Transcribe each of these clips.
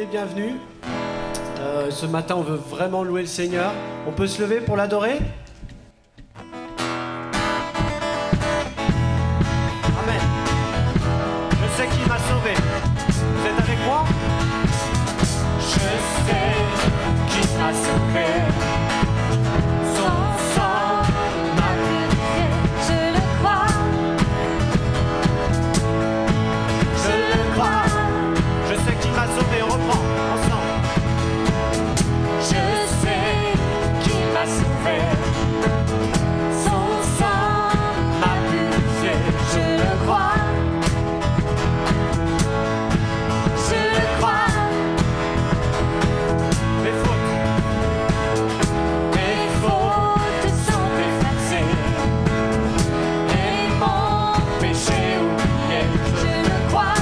les bienvenus. Ce matin, on veut vraiment louer le Seigneur. On peut se lever pour l'adorer? Amen. Je sais qui m'a sauvé. Vous êtes avec moi? Je sais qui m'a sauvé. Son sang m'a purifié. Je le crois. Je le crois. Je sais qui m'a sauvé. On reprend ensemble. Je sais qui m'a sauvé. Son sang m'a purifié. Je le crois. Je le crois. Mes fautes sont effacées et mon péché oublié. Je le crois.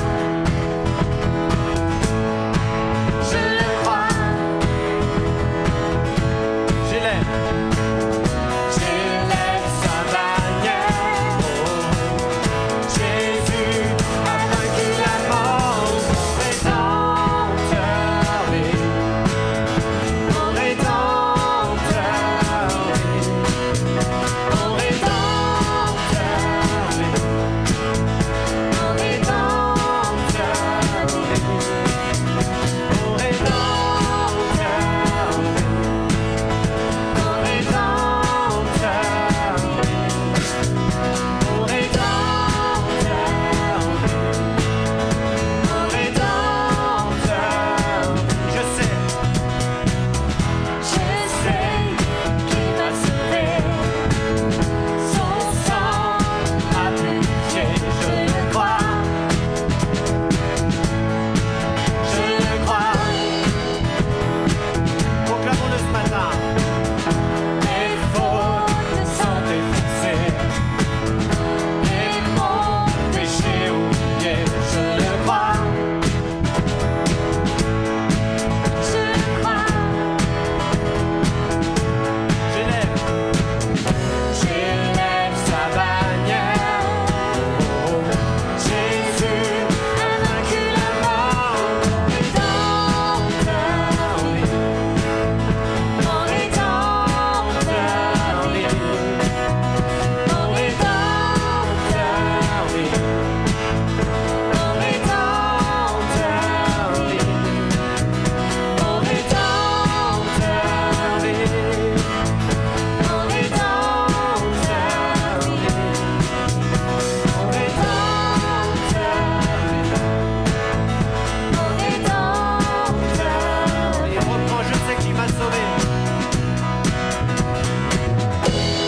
Je le crois. j'élève. J'élève sa bannière. Jésus a vaincu la mort. Mon rédempteur vit. Mon rédempteur vit. Mon rédempteur vit. Mon rédempteur vit. Mon rédempteur vit. Mon rédempteur vit. Mon rédempteur vit. Je sais. Je sais qui m'a sauvé. Son sang m'a purifié. Je le crois. Je le crois. Proclamons-le ce matin. Mes fautes sont effacées et mon péché oublié. Je le crois. Je le crois. J'élève. J'élève sa bannière. Jésus a vaincu la mort. Mon rédempteur vit. Mon rédempteur vit. Mon rédempteur vit. Mon rédempteur vit. Mon rédempteur vit. Mon rédempteur vit. Mon rédempteur vit. Et on reprend. Je sais qui m'a sauvé.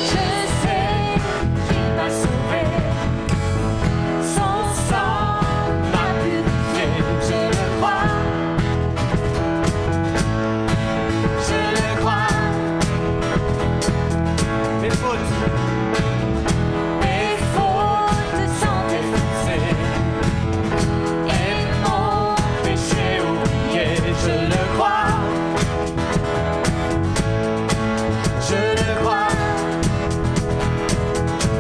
Je sais qui m'a sauvé. Son sang m'a purifié. Je le crois. Je le crois. Mes fautes. Mes fautes sont effacées et mon péché oublié. Je le crois. Je le crois.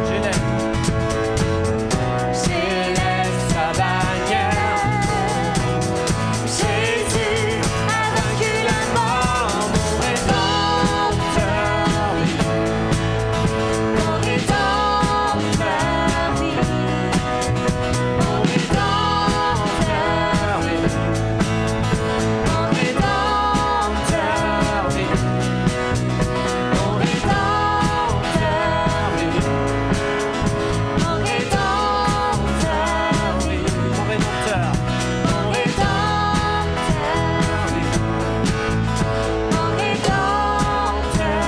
J'élève. J'élève sa bannière. Jésus a vaincu la mort. Mon rédempteur vit. Mon rédempteur vit. Mon rédempteur vit. Mon rédempteur vit. Mon rédempteur vit. Mon rédempteur vit. Mon rédempteur. Mon rédempteur vit. Mon rédempteur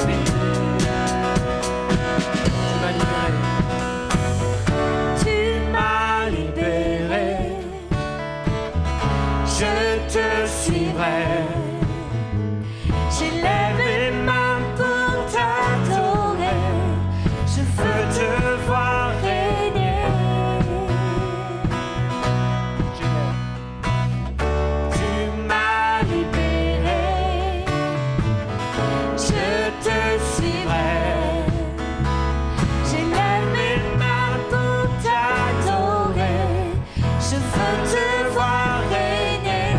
vit. Tu m'as libéré. Tu m'as libéré. Je te suivrai. J'élève mes mains pour t'adorer. Je veux te voir régner. J'élève. Tu m'as libéré. Je te suivrai. J'élève mes mains pour t'adorer. Je veux te voir régner.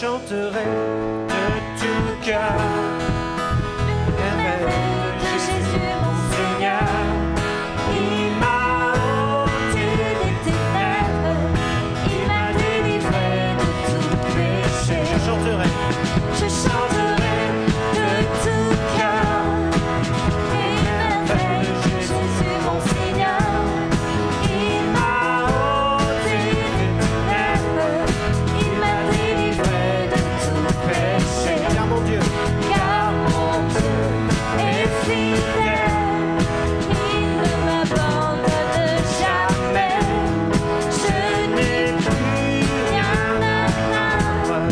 chanterai de tout cœur. Merveille de Jésus mon Seigneur, il m'a ôté des ténèbres, il m'a délivré de tout péché. Je chanterai Je chanterai de tout cœur, les merveilles de Jésus mon Seigneur, il m'a ôté des ténèbres, il m'a délivré de tout péché. car mon Dieu Car mon Dieu est fidèle, il ne m'abandonne jamais. Je n'ai plus rien à craindre,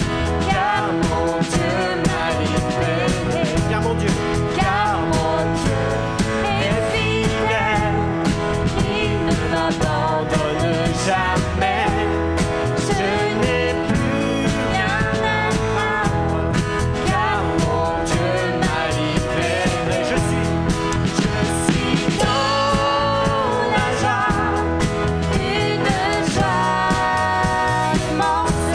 car mon Dieu m'a libéré. car mon Dieu Car mon Dieu est fidèle, il ne m'abandonne jamais. Je n'ai plus rien à craindre, car mon Dieu m'a libéré. je suis Dans la joie, une joie immense.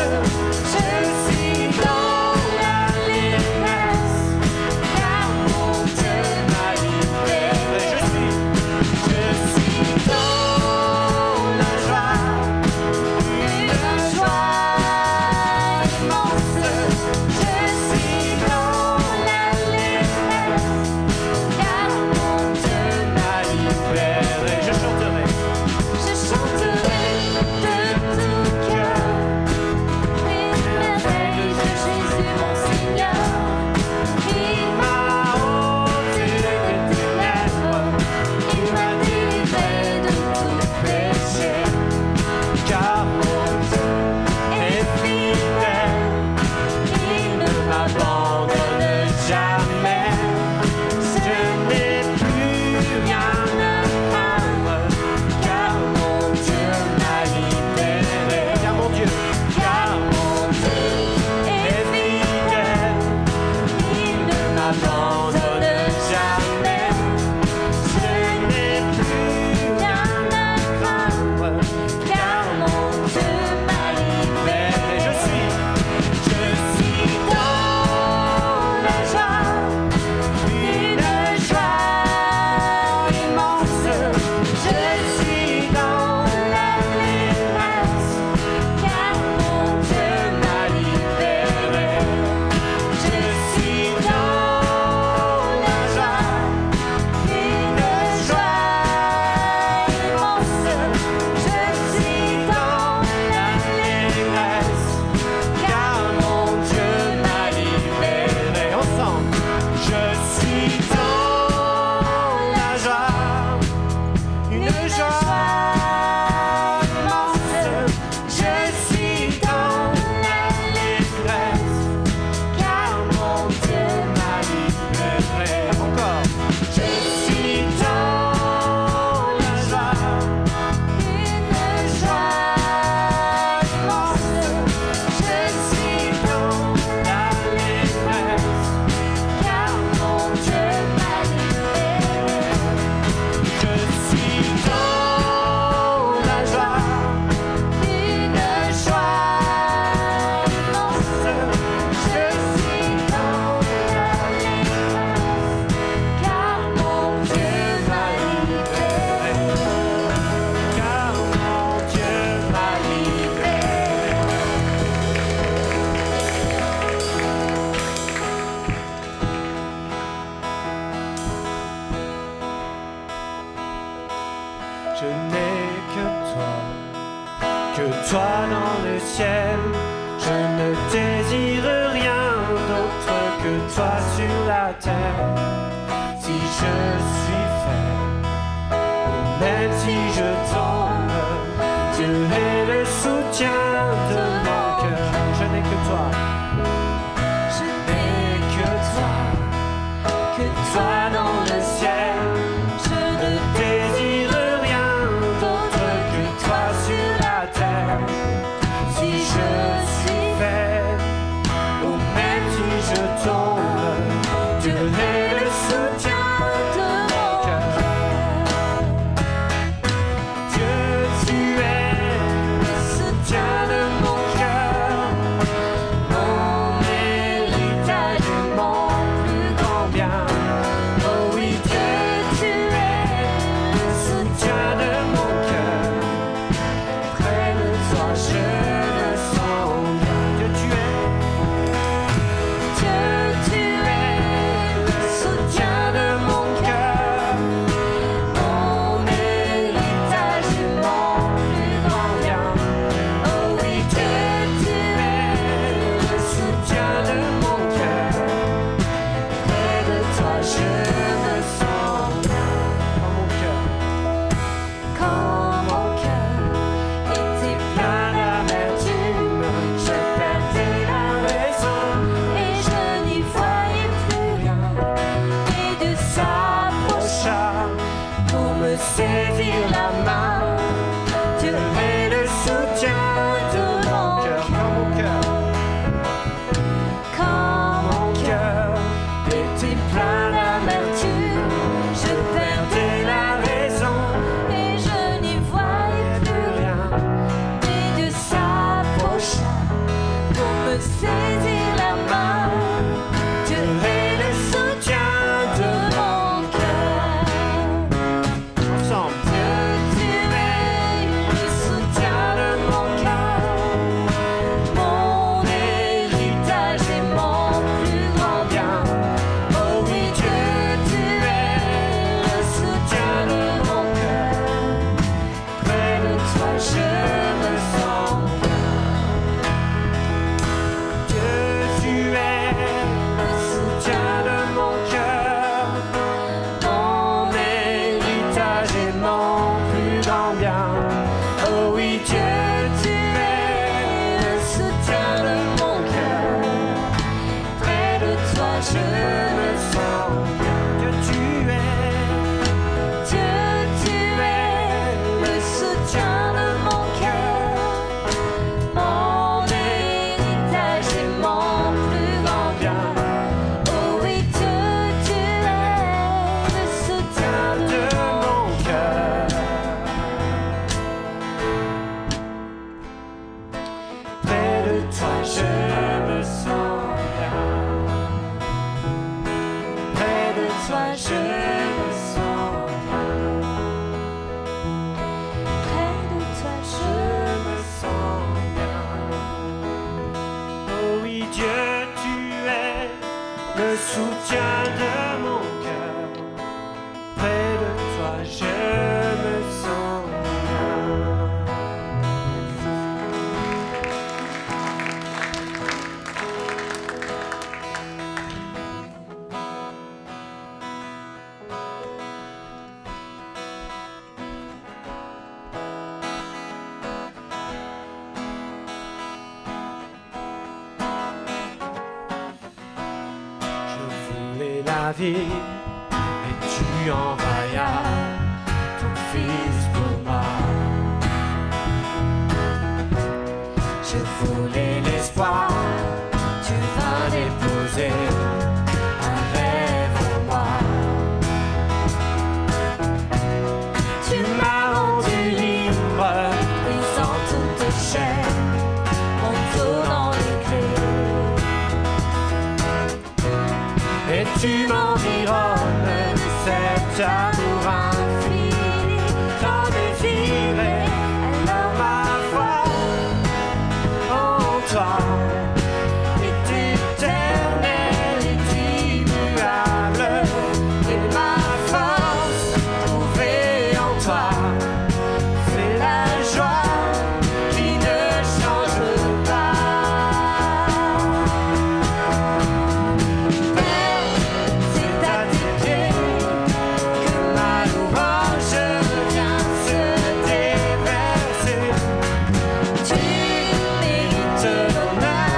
Je suis dans l'allégresse, car mon Dieu m'a libéré. je suis Dans la joie, une joie immense. Je suis dans l'allégresse, car mon Dieu m'a libéré. je chanterai Je chanterai de tout cœur les merveilles de Jésus mon Seigneur. Il m'a ôté des ténèbres, il m'a délivré de tout péché. car Mon Dieu est fidèle, il ne m'abandonne jamais. Je n'ai plus rien à craindre, car mon Dieu m'a libéré. car mon Dieu Car mon Dieu est fidèle, il ne m'abandonne jamais. Je n'ai plus rien à craindre, car mon Dieu m'a libéré. je suis Dans la joie, une joie immense. Je suis dans l'allégresse, car mon Dieu m'a libéré. Je suis dans la joie, une joie immense. Je suis dans l'allégresse, car mon Dieu m'a libéré. ensemble. Je suis dans la joie, une joie immense. Je suis dans l'allégresse, car mon Dieu m'a libéré. encore. Je suis dans la joie, une joie immense. Je suis dans l'allégresse, car mon Dieu m'a libéré. Je suis dans la joie, Une joie immense. Je suis dans l'allégresse, car mon Dieu m'a libéré. car mon Dieu m'a Je n'ai que toi dans le ciel. Je ne désire rien d'autre que toi sur la terre. Si je suis faible, ou même si je tombe, Dieu est le soutien de mon cœur. Je n'ai que toi. Je n'ai que toi dans le ciel. Je ne Désire rien d'autre que toi sur la terre. Si je suis faible, ou même si je tombe, Dieu est le soutien de mon me saisir la main. Tu es le soutien de mon cœur. Ensemble. Tu es le soutien de mon cœur, mon héritage et mon plus grand bien. Oh oui, Dieu, tu es le soutien de mon cœur. Près de toi, je me sens bien. Dieu, tu es le soutien de mon cœur, mon héritage et mon plus grand bien. Oh oui, Dieu, Tu es le soutien de mon cœur. Près de toi, je me sens bien. Dieu, tu es. Dieu, tu es le soutien de mon cœur, mon héritage et mon plus grand bien. Oh oui, Dieu, tu es le soutien de de mon cœur. Près de toi, je me sens bien. Près de toi, je me sens bien. Près de toi, Je me sens bien. Oh oui, Dieu, tu es le soutien de mon cœur. Près de toi, je me sens bien. Je voulais la vie et tu envoyas ton fils pour moi. Je voulais l'espoir, tu vas déposer un rêve en moi. Tu m'as rendu libre, brisant toute chaîne, en donnant les clés. et tu m'environnes de cet amour infini. T'en désiré, alors ma foi en toi est éternelle et immuable, et ma force trouvée en toi, c'est la joie qui ne change pas. C'est à tes pieds Que ma louange vient se déverser. tu mérites L'honneur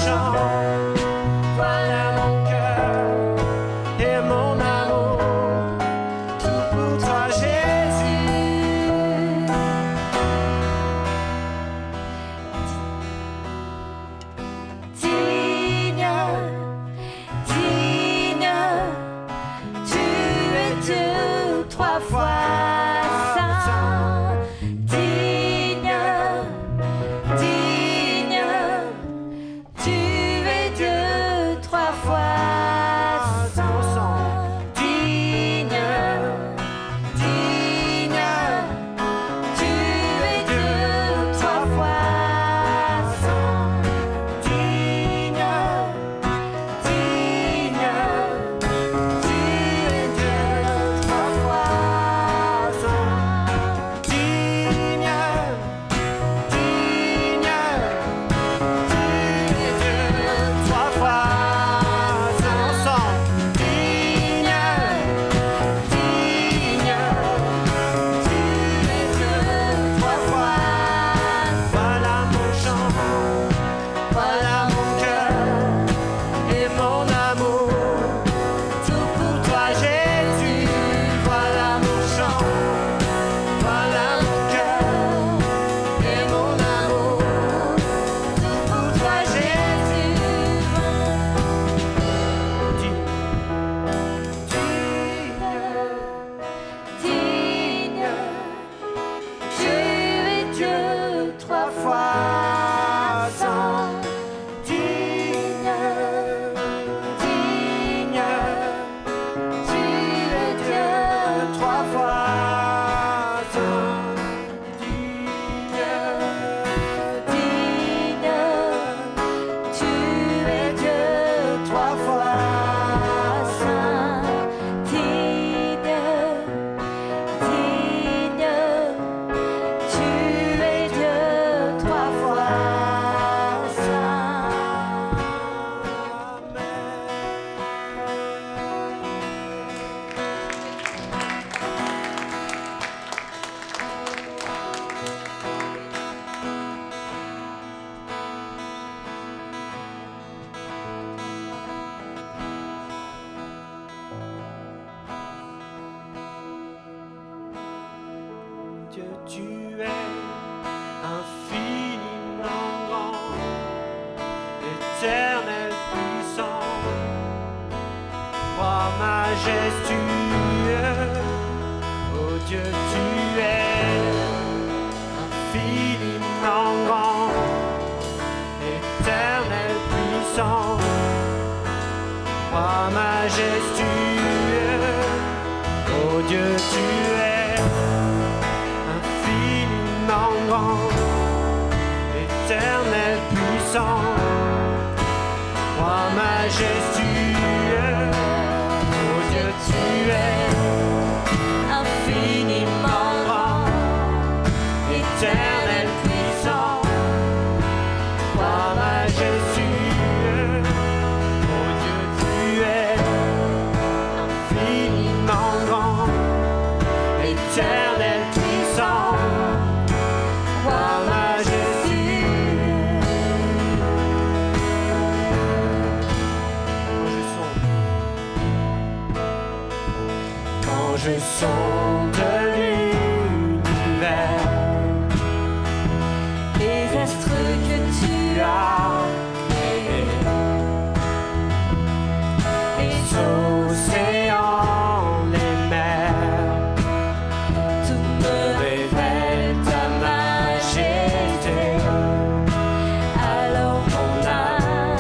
chant, voilà mon cœur et mon amour, tout pour toi Jésus. Digne, digne, tu es Dieu trois fois saint. Digne, digne, tu es Dieu trois fois saint. Digne, digne, tu es Dieu trois fois saint. Digne, digne, tu es Dieu trois fois saint. Digne, digne, tu es Dieu trois fois saint ensemble. Digne, digne, tu es Dieu trois fois. Voilà mon chant, voilà mon cœur et mon amour, tout pour toi Jésus. Voilà mon chant, voilà mon cœur et mon amour, tout pour toi Jésus. Digne, tu es Dieu trois fois saint. Digne, digne, tu es Dieu Trois fois saint, digne, digne, tu es Dieu trois fois saint. Digne, digne, tu es Dieu trois fois saint. Dieu, tu es infiniment grand, éternel puissant, roi majestueux. Oh Dieu, tu es infiniment grand, éternel puissant, roi majestueux. Oh Dieu, tu es infiniment grand, éternel puissant, roi majestueux. Oh Dieu, tu es infiniment grand, éternel puissant, roi majestueux. Oh Dieu, tu es infiniment grand, éternel puissant, roi majestueux. Quand je sonde l'univers, Les astres que tu as créés, les océans, les mers, tout me révèle ta majesté. Alors mon âme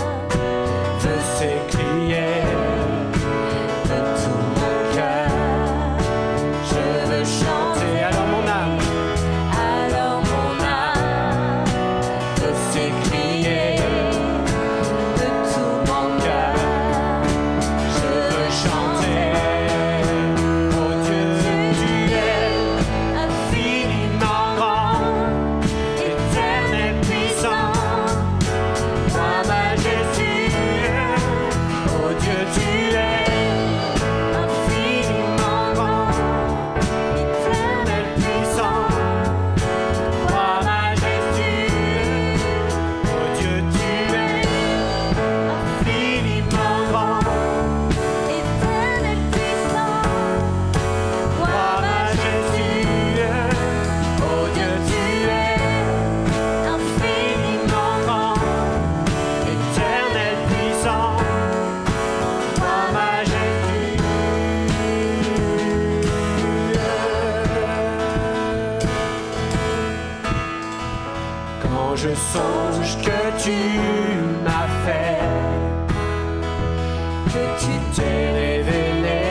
veut s'écrier de tout mon cœur, je veux chanter. alors mon âme Alors mon âme veut s'écrier de tout mon cœur, je veux je songe que tu m'as fait, que tu t'es révélé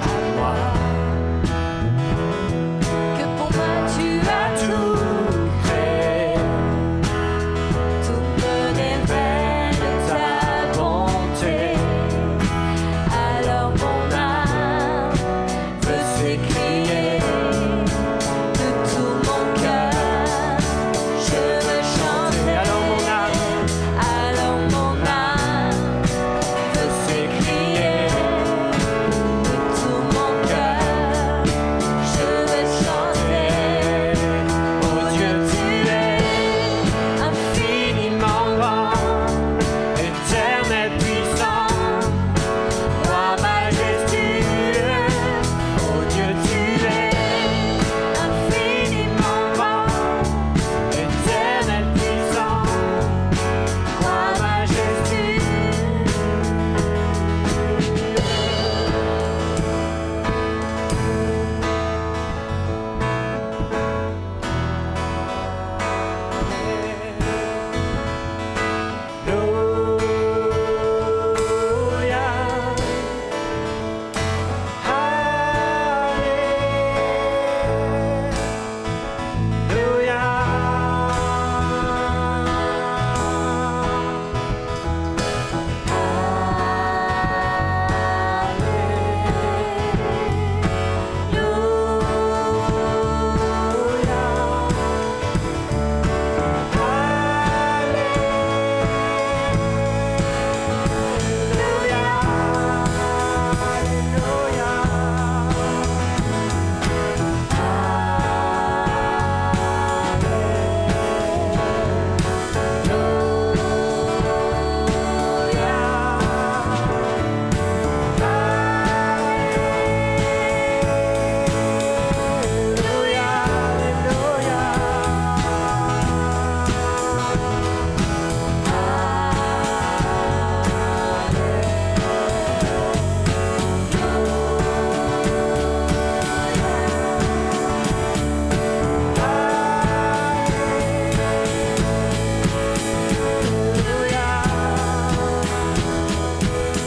à moi, que pour moi tu as tout créé, tout me révèle ta bonté. Alors mon âme veut s'écrier de tout mon cœur, je veux chanter. alors mon âme Alors mon âme veut s'écrier de tout mon cœur, je veux chanter. Oh Dieu, tu es infiniment grand, éternel puissant, roi majestueux. Oh Dieu, tu es infiniment grand, éternel puissant, roi majestueux. Alléluia. Oh Dieu, tu es infiniment grand, éternel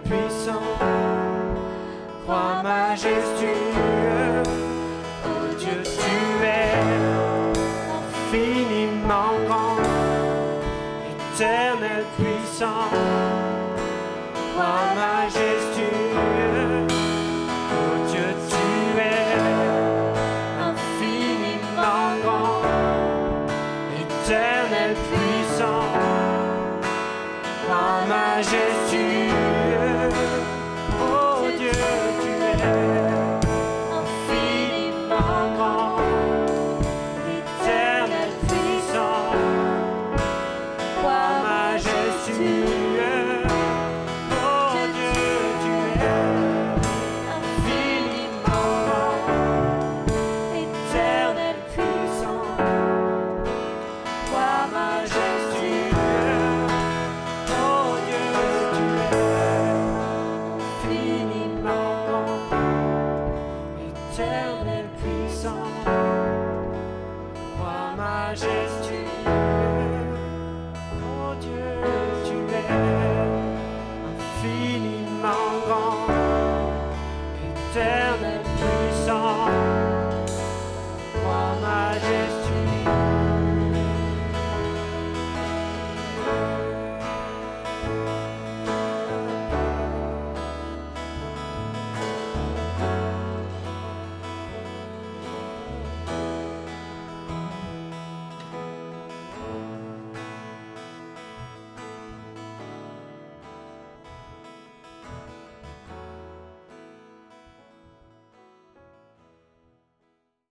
puissant, roi majestueux. Oh Dieu, tu es infiniment grand, éternel puissant, roi majestueux. Oh Dieu, tu es infiniment grand, éternel puissant, roi majestueux. Oh Dieu, tu es infiniment grand, éternel puissant, roi majestueux. Oh Dieu, tu es infiniment grand, éternel puissant, roi majestueux. Oh Dieu, tu es infiniment grand, éternel puissant, roi majestueux. Oh Dieu, tu es infiniment grand, éternel puissant, roi majestueux.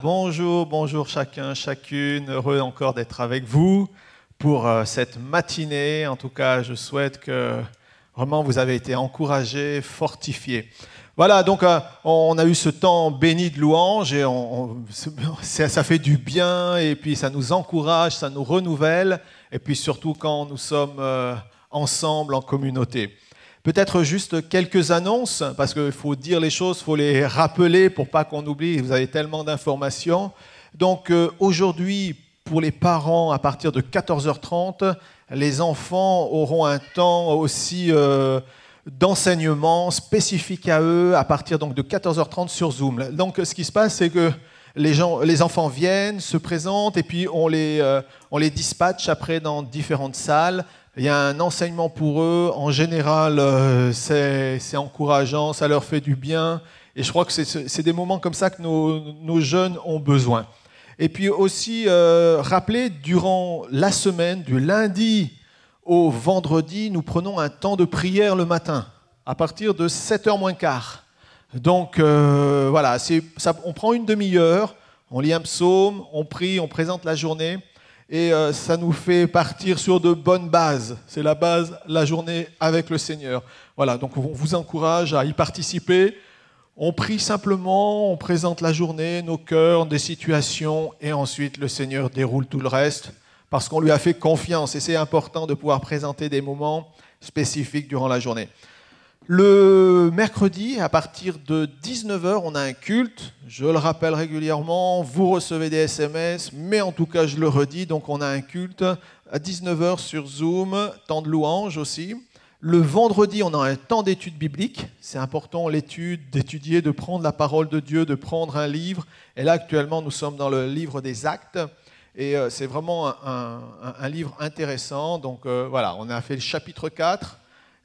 Bonjour, bonjour chacun, chacune. Heureux encore d'être avec vous pour cette matinée. En tout cas, je souhaite que vraiment vous avez été encouragés, fortifiés. Voilà, donc on a eu ce temps béni de louange et ça fait du bien et puis ça nous encourage, ça nous renouvelle et puis surtout quand nous sommes ensemble en communauté. Peut-être juste quelques annonces, parce qu'il faut dire les choses, il faut les rappeler pour pas qu'on oublie, vous avez tellement d'informations. Donc aujourd'hui, pour les parents, à partir de 14h30, les enfants auront un temps aussi d'enseignement spécifique à eux, à partir donc de 14h30 sur Zoom. Donc ce qui se passe, c'est que les enfants viennent, se présentent, et puis on les dispatche après dans différentes salles. Il y a un enseignement pour eux. En général, c'est encourageant, ça leur fait du bien. Et je crois que c'est des moments comme ça que nos jeunes ont besoin. Et puis aussi, rappeler, durant la semaine, du lundi au vendredi, nous prenons un temps de prière le matin, à partir de 7h moins quart. Donc voilà, on prend une demi-heure, on lit un psaume, on prie, on présente la journée, et ça nous fait partir sur de bonnes bases. C'est la base, la journée avec le Seigneur. Voilà, donc on vous encourage à y participer. On prie simplement, on présente la journée, nos cœurs, des situations, et ensuite le Seigneur déroule tout le reste, parce qu'on lui a fait confiance, et c'est important de pouvoir présenter des moments spécifiques durant la journée. Le mercredi, à partir de 19h, on a un culte. Je le rappelle régulièrement, vous recevez des SMS, mais en tout cas, je le redis, donc on a un culte à 19h sur Zoom, temps de louange aussi. Le vendredi, on a un temps d'étude biblique. C'est important, d'étudier, de prendre la parole de Dieu, de prendre un livre. Et là, actuellement, nous sommes dans le livre des Actes. Et c'est vraiment un livre intéressant. Donc voilà, on a fait le chapitre 4.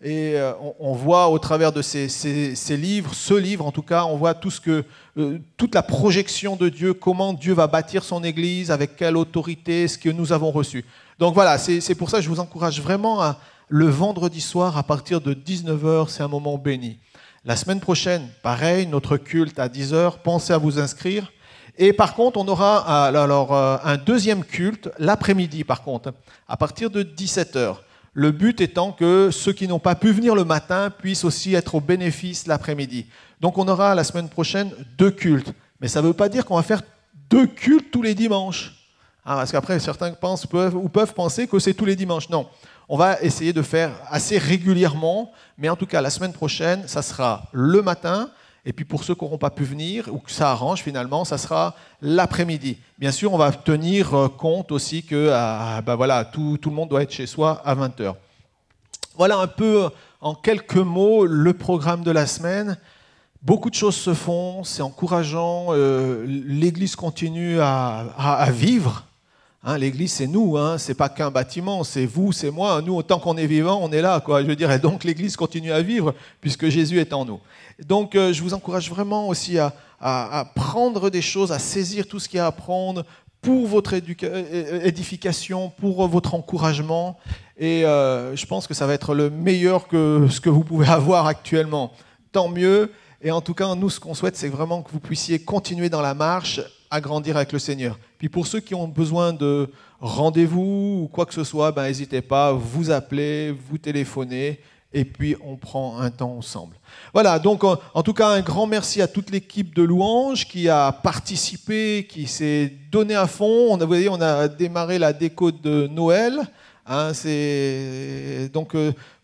Et on voit au travers de ces livres, ce livre en tout cas, on voit toute la projection de Dieu, comment Dieu va bâtir son Église, avec quelle autorité, ce que nous avons reçu. Donc voilà, c'est pour ça que je vous encourage vraiment le vendredi soir à partir de 19h, c'est un moment béni. La semaine prochaine, pareil, notre culte à 10h, pensez à vous inscrire. Et par contre, on aura un deuxième culte l'après-midi par contre, à partir de 17h. Le but étant que ceux qui n'ont pas pu venir le matin puissent aussi être au bénéfice l'après-midi. Donc on aura la semaine prochaine 2 cultes. Mais ça ne veut pas dire qu'on va faire 2 cultes tous les dimanches. Parce qu'après, certains peuvent penser que c'est tous les dimanches. Non, on va essayer de faire assez régulièrement. Mais en tout cas, la semaine prochaine, ça sera le matin. Et puis pour ceux qui n'auront pas pu venir, ou que ça arrange finalement, ça sera l'après-midi. Bien sûr, on va tenir compte aussi que voilà, tout le monde doit être chez soi à 20h. Voilà un peu, en quelques mots, le programme de la semaine. Beaucoup de choses se font, c'est encourageant. L'Église continue à vivre. L'Église, c'est nous, c'est pas qu'un bâtiment, c'est vous, c'est moi. Nous, autant qu'on est vivant, on est là, quoi. Je veux dire, et donc l'Église continue à vivre puisque Jésus est en nous. Donc, je vous encourage vraiment aussi à prendre des choses, à saisir tout ce qu'il y a à prendre pour votre édification, pour votre encouragement. Et je pense que ça va être le meilleur que ce que vous pouvez avoir actuellement. Tant mieux. Et en tout cas, nous, ce qu'on souhaite, c'est vraiment que vous puissiez continuer dans la marche, à grandir avec le Seigneur. Puis pour ceux qui ont besoin de rendez-vous ou quoi que ce soit, n'hésitez pas, vous appelez, vous téléphonez, et puis on prend un temps ensemble. Voilà, donc en tout cas, un grand merci à toute l'équipe de Louange qui a participé, qui s'est donné à fond. Vous voyez, on a démarré la déco de Noël. Donc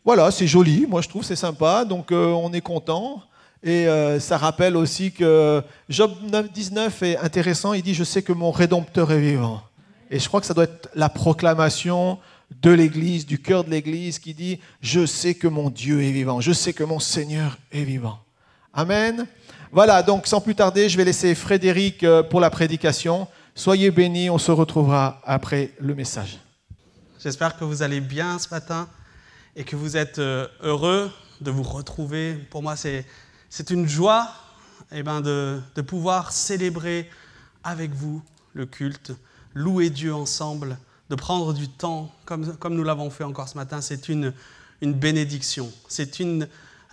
voilà, c'est joli, moi je trouve, c'est sympa, donc on est content. Et ça rappelle aussi que Job 9,19 est intéressant, il dit « Je sais que mon Rédempteur est vivant ». Et je crois que ça doit être la proclamation de l'Église, du cœur de l'Église qui dit « Je sais que mon Dieu est vivant, je sais que mon Seigneur est vivant ». Amen. Voilà, donc sans plus tarder, je vais laisser Frédéric pour la prédication. Soyez bénis, on se retrouvera après le message. J'espère que vous allez bien ce matin et que vous êtes heureux de vous retrouver. Pour moi, c'est une joie de pouvoir célébrer avec vous le culte, louer Dieu ensemble, de prendre du temps, comme nous l'avons fait encore ce matin. C'est une bénédiction. C'est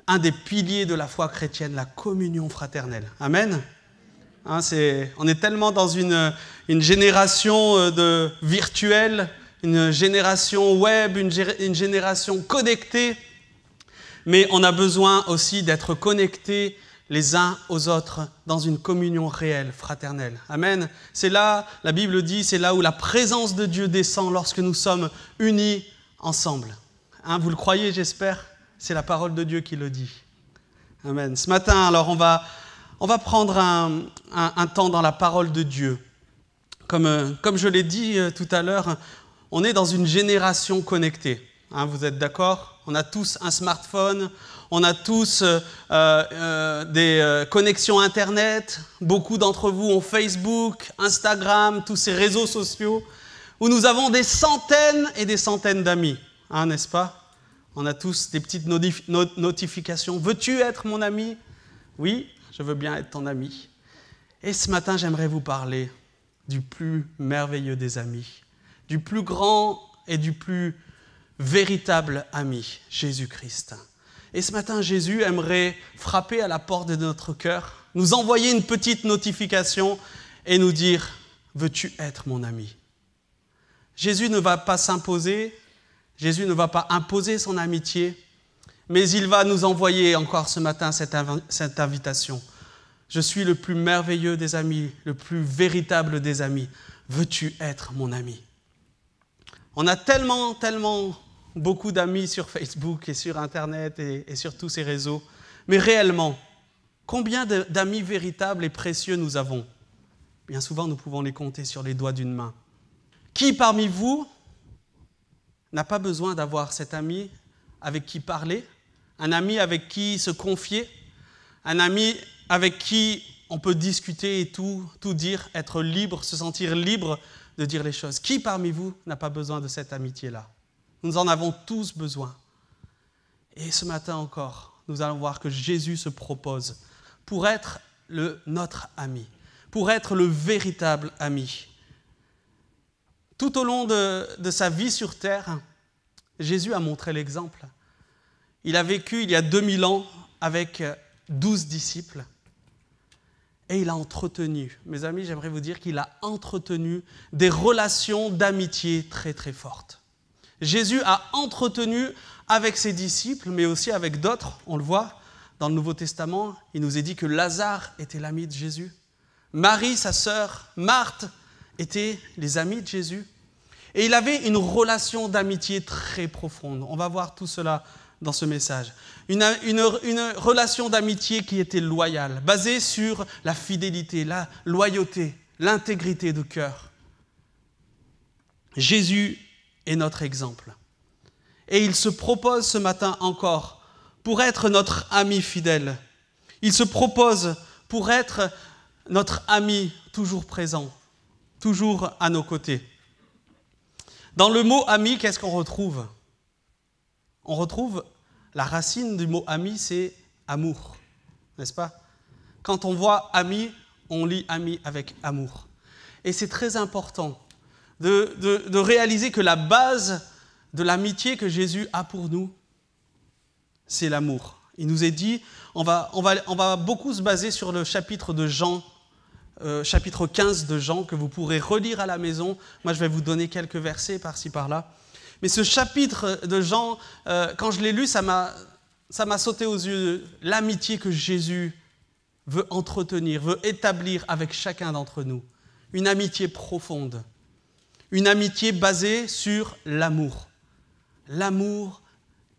un des piliers de la foi chrétienne, la communion fraternelle. Amen. On est tellement dans une génération de virtuelle, une génération web, une génération connectée, mais on a besoin aussi d'être connectés les uns aux autres dans une communion réelle, fraternelle. Amen. C'est là, la Bible dit, c'est là où la présence de Dieu descend lorsque nous sommes unis ensemble. Vous le croyez, j'espère? C'est la parole de Dieu qui le dit. Amen. Ce matin, alors on va prendre un temps dans la parole de Dieu. Comme je l'ai dit tout à l'heure, on est dans une génération connectée. Hein, vous êtes d'accord? On a tous un smartphone, on a tous des connexions Internet. Beaucoup d'entre vous ont Facebook, Instagram, tous ces réseaux sociaux où nous avons des centaines et des centaines d'amis. Hein, n'est-ce pas? On a tous des petites notifications. Veux-tu être mon ami? Oui, je veux bien être ton ami. Et ce matin, j'aimerais vous parler du plus merveilleux des amis, du plus grand et du plus véritable ami, Jésus-Christ. Et ce matin, Jésus aimerait frapper à la porte de notre cœur, nous envoyer une petite notification et nous dire « Veux-tu être mon ami ?» Jésus ne va pas s'imposer, Jésus ne va pas imposer son amitié, mais il va nous envoyer encore ce matin cette invitation. Je suis le plus merveilleux des amis, le plus véritable des amis. Veux-tu être mon ami? On a tellement beaucoup d'amis sur Facebook et sur Internet et sur tous ces réseaux. Mais réellement, combien d'amis véritables et précieux nous avons? Bien souvent, nous pouvons les compter sur les doigts d'une main. Qui parmi vous n'a pas besoin d'avoir cet ami avec qui parler, un ami avec qui se confier, un ami avec qui on peut discuter et tout dire, être libre, se sentir libre de dire les choses? Qui parmi vous n'a pas besoin de cette amitié-là? Nous en avons tous besoin. Et ce matin encore, nous allons voir que Jésus se propose pour être notre ami, pour être le véritable ami. Tout au long de sa vie sur terre, Jésus a montré l'exemple. Il a vécu il y a 2000 ans avec 12 disciples et il a entretenu, mes amis, j'aimerais vous dire qu'il a entretenu des relations d'amitié très très fortes. Jésus a entretenu avec ses disciples, mais aussi avec d'autres, on le voit dans le Nouveau Testament, il nous est dit que Lazare était l'ami de Jésus. Marie, sa sœur, Marthe, étaient les amis de Jésus. Et il avait une relation d'amitié très profonde. On va voir tout cela dans ce message. Une relation d'amitié qui était loyale, basée sur la fidélité, la loyauté, l'intégrité de cœur. Jésus est notre exemple. Et il se propose ce matin encore pour être notre ami fidèle. Il se propose pour être notre ami toujours présent, toujours à nos côtés. Dans le mot ami, qu'est-ce qu'on retrouve? On retrouve la racine du mot ami, c'est amour, n'est-ce pas? Quand on voit ami, on lit ami avec amour. Et c'est très important de réaliser que la base de l'amitié que Jésus a pour nous, c'est l'amour. Il nous est dit, on va beaucoup se baser sur le chapitre de Jean, chapitre 15 de Jean, que vous pourrez relire à la maison. Moi, je vais vous donner quelques versets par-ci, par-là. Mais ce chapitre de Jean, quand je l'ai lu, ça m'a sauté aux yeux l'amitié que Jésus veut entretenir, veut établir avec chacun d'entre nous. Une amitié profonde. Une amitié basée sur l'amour. L'amour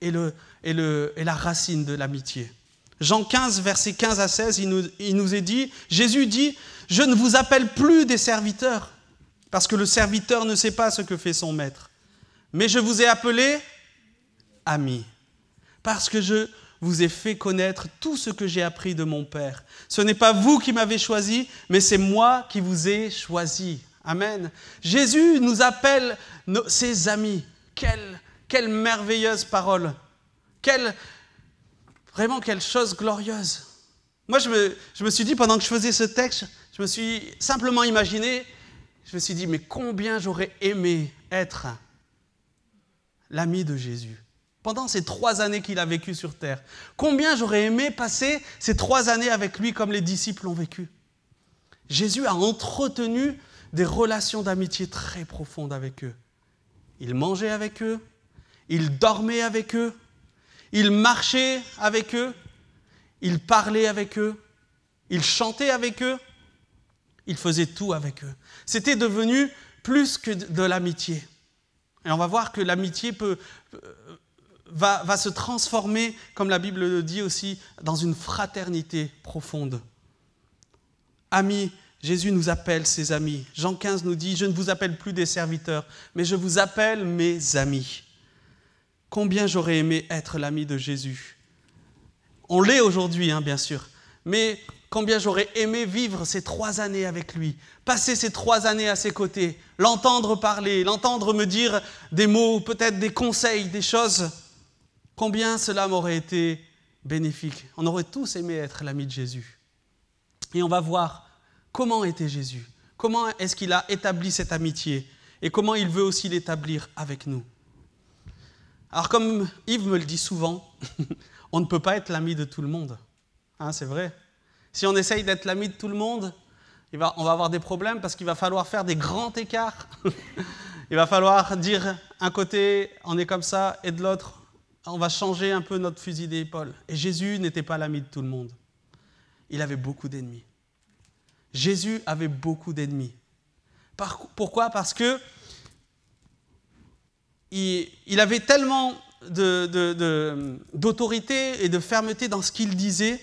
est la racine de l'amitié. Jean 15, versets 15 à 16, il nous est dit, Jésus dit, « Je ne vous appelle plus des serviteurs, parce que le serviteur ne sait pas ce que fait son maître. Mais je vous ai appelés amis, parce que je vous ai fait connaître tout ce que j'ai appris de mon Père. Ce n'est pas vous qui m'avez choisi, mais c'est moi qui vous ai choisi. » Amen. Jésus nous appelle ses amis. Quelle merveilleuse parole. Vraiment, quelle chose glorieuse. Moi, je me suis dit, pendant que je faisais ce texte, je me suis simplement imaginé, je me suis dit, mais combien j'aurais aimé être l'ami de Jésus. Pendant ces 3 années qu'il a vécu sur terre. Combien j'aurais aimé passer ces 3 années avec lui comme les disciples l'ont vécu. Jésus a entretenu des relations d'amitié très profondes avec eux. Il mangeait avec eux, il dormait avec eux, il marchait avec eux, il parlait avec eux, il chantait avec eux, il faisait tout avec eux. C'était devenu plus que de l'amitié. Et on va voir que l'amitié peut va se transformer, comme la Bible le dit aussi, dans une fraternité profonde. Amis, Jésus nous appelle ses amis. Jean 15 nous dit « Je ne vous appelle plus des serviteurs, mais je vous appelle mes amis. » Combien j'aurais aimé être l'ami de Jésus. On l'est aujourd'hui, bien sûr, mais combien j'aurais aimé vivre ces 3 années avec lui, passer ces 3 années à ses côtés, l'entendre parler, l'entendre me dire des mots, peut-être des conseils, des choses. Combien cela m'aurait été bénéfique. On aurait tous aimé être l'ami de Jésus. Et on va voir comment était Jésus, comment est-ce qu'il a établi cette amitié et comment il veut aussi l'établir avec nous. Alors comme Yves me le dit souvent, on ne peut pas être l'ami de tout le monde. C'est vrai. Si on essaye d'être l'ami de tout le monde, on va avoir des problèmes parce qu'il va falloir faire des grands écarts. Il va falloir dire un côté, on est comme ça, et de l'autre, on va changer un peu notre fusil d'épaule. Et Jésus n'était pas l'ami de tout le monde. Il avait beaucoup d'ennemis. Jésus avait beaucoup d'ennemis. Pourquoi ? Parce que il avait tellement d'autorité et de fermeté dans ce qu'il disait.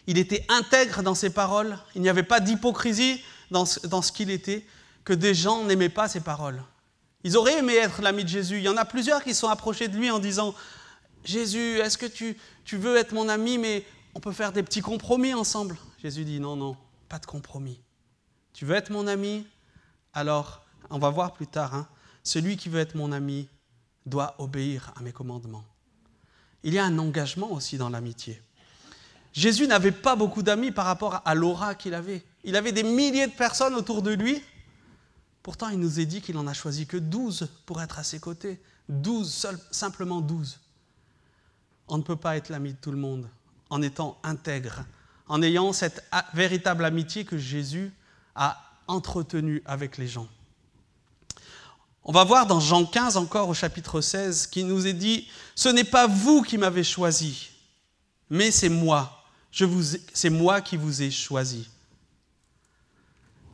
Il était intègre dans ses paroles. Il n'y avait pas d'hypocrisie dans ce qu'il était, que des gens n'aimaient pas ses paroles. Ils auraient aimé être l'ami de Jésus. Il y en a plusieurs qui sont approchés de lui en disant « Jésus, est-ce que tu veux être mon ami, mais on peut faire des petits compromis ensemble ?» Jésus dit « Non, non, pas de compromis. Tu veux être mon ami ? Alors, on va voir plus tard, celui qui veut être mon ami doit obéir à mes commandements. » Il y a un engagement aussi dans l'amitié. Jésus n'avait pas beaucoup d'amis par rapport à l'aura qu'il avait. Il avait des milliers de personnes autour de lui. Pourtant, il nous est dit qu'il n'en a choisi que 12 pour être à ses côtés. 12, simplement 12. On ne peut pas être l'ami de tout le monde en étant intègre, en ayant cette véritable amitié que Jésus a entretenue avec les gens. On va voir dans Jean 15, encore au chapitre 16, qui nous est dit « Ce n'est pas vous qui m'avez choisi, mais c'est moi. C'est moi qui vous ai choisi. »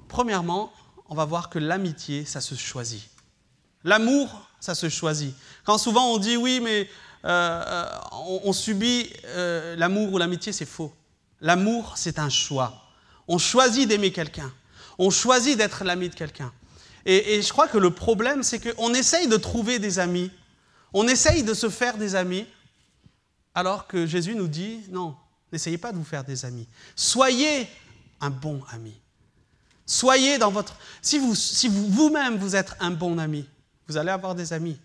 Premièrement, on va voir que l'amitié, ça se choisit. L'amour, ça se choisit. Quand souvent on dit « Oui, mais on subit l'amour ou l'amitié », c'est faux. L'amour, c'est un choix. On choisit d'aimer quelqu'un. On choisit d'être l'ami de quelqu'un. Et je crois que le problème, c'est qu'on essaye de trouver des amis, on essaye de se faire des amis, alors que Jésus nous dit, non, n'essayez pas de vous faire des amis. Soyez un bon ami. Soyez dans votre... Si vous-même, vous êtes un bon ami, vous allez avoir des amis.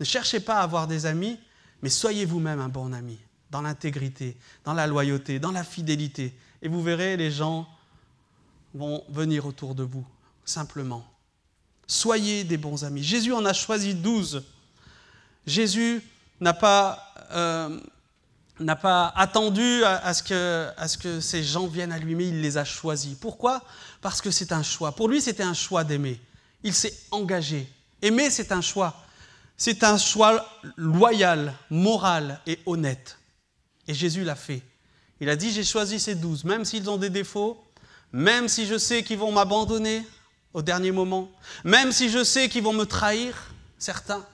Ne cherchez pas à avoir des amis, mais soyez vous-même un bon ami, dans l'intégrité, dans la loyauté, dans la fidélité. Et vous verrez, les gens vont venir autour de vous. Simplement. Soyez des bons amis. Jésus en a choisi 12. Jésus n'a pas attendu à ce que ces gens viennent à lui, mais il les a choisis. Pourquoi ? Parce que c'est un choix. Pour lui, c'était un choix d'aimer. Il s'est engagé. Aimer, c'est un choix. C'est un choix loyal, moral et honnête. Et Jésus l'a fait. Il a dit, j'ai choisi ces 12, même s'ils ont des défauts, même si je sais qu'ils vont m'abandonner au dernier moment, même si je sais qu'ils vont me trahir, certains,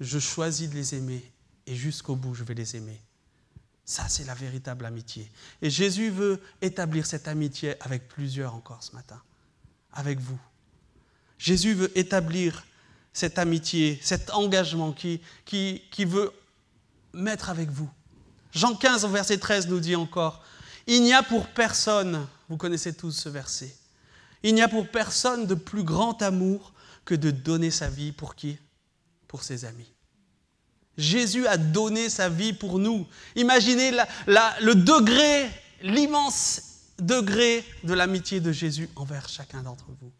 je choisis de les aimer et jusqu'au bout, je vais les aimer. Ça, c'est la véritable amitié. Et Jésus veut établir cette amitié avec plusieurs encore ce matin, avec vous. Jésus veut établir cette amitié, cet engagement qui veut mettre avec vous. Jean 15, verset 13 nous dit encore, « Il n'y a pour personne, vous connaissez tous ce verset, il n'y a pour personne de plus grand amour que de donner sa vie pour qui ? Pour ses amis. » Jésus a donné sa vie pour nous. Imaginez le degré, l'immense degré de l'amitié de Jésus envers chacun d'entre vous,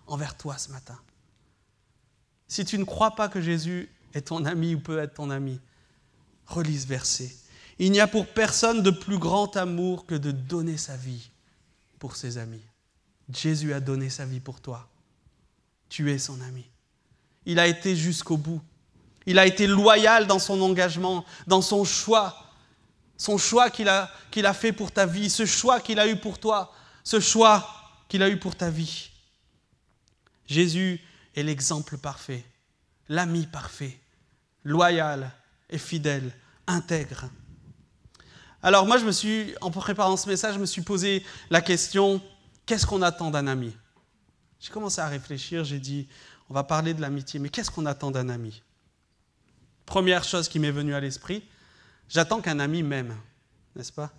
envers toi ce matin. Si tu ne crois pas que Jésus est ton ami ou peut être ton ami, relis ce verset. Il n'y a pour personne de plus grand amour que de donner sa vie pour ses amis. Jésus a donné sa vie pour toi. Tu es son ami. Il a été jusqu'au bout. Il a été loyal dans son engagement, dans son choix qu'il a fait pour ta vie, ce choix qu'il a eu pour toi, ce choix qu'il a eu pour ta vie. Jésus est l'exemple parfait, l'ami parfait, loyal et fidèle, intègre. Alors moi, en préparant ce message, je me suis posé la question, qu'est-ce qu'on attend d'un ami? J'ai commencé à réfléchir, j'ai dit, on va parler de l'amitié, mais qu'est-ce qu'on attend d'un ami? Première chose qui m'est venue à l'esprit, j'attends qu'un ami m'aime, n'est-ce pas?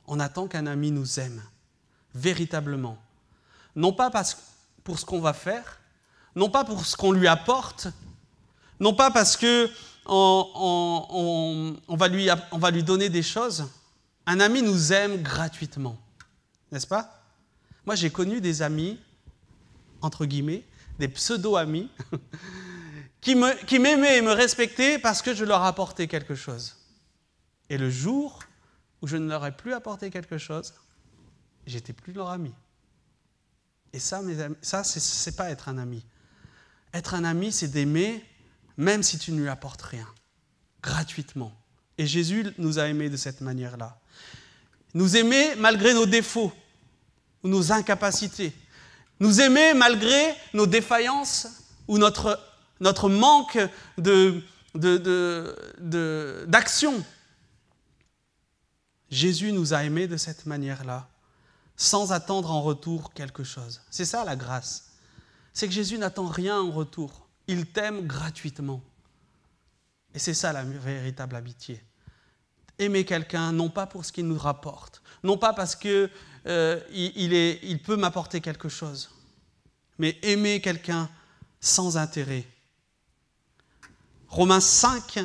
On attend qu'un ami nous aime, véritablement. Non pas pour ce qu'on va faire, non pas pour ce qu'on lui apporte, non pas parce que on va lui donner des choses. Un ami nous aime gratuitement, n'est-ce pas? Moi, j'ai connu des amis, entre guillemets, des pseudo-amis, qui m'aimaient et me respectaient parce que je leur apportais quelque chose. Et le jour où je ne leur ai plus apporté quelque chose, j'étais plus leur ami. Et ça, mes amis, ça, c'est pas être un ami. Être un ami, c'est d'aimer, même si tu ne lui apportes rien, gratuitement. Et Jésus nous a aimés de cette manière-là. Nous aimer malgré nos défauts ou nos incapacités. Nous aimer malgré nos défaillances ou notre manque d'action. Jésus nous a aimés de cette manière-là, sans attendre en retour quelque chose. C'est ça la grâce. C'est que Jésus n'attend rien en retour. Il t'aime gratuitement. Et c'est ça la véritable amitié. Aimer quelqu'un, non pas pour ce qu'il nous rapporte, non pas parce qu'il peut m'apporter quelque chose, mais aimer quelqu'un sans intérêt. Romains 5,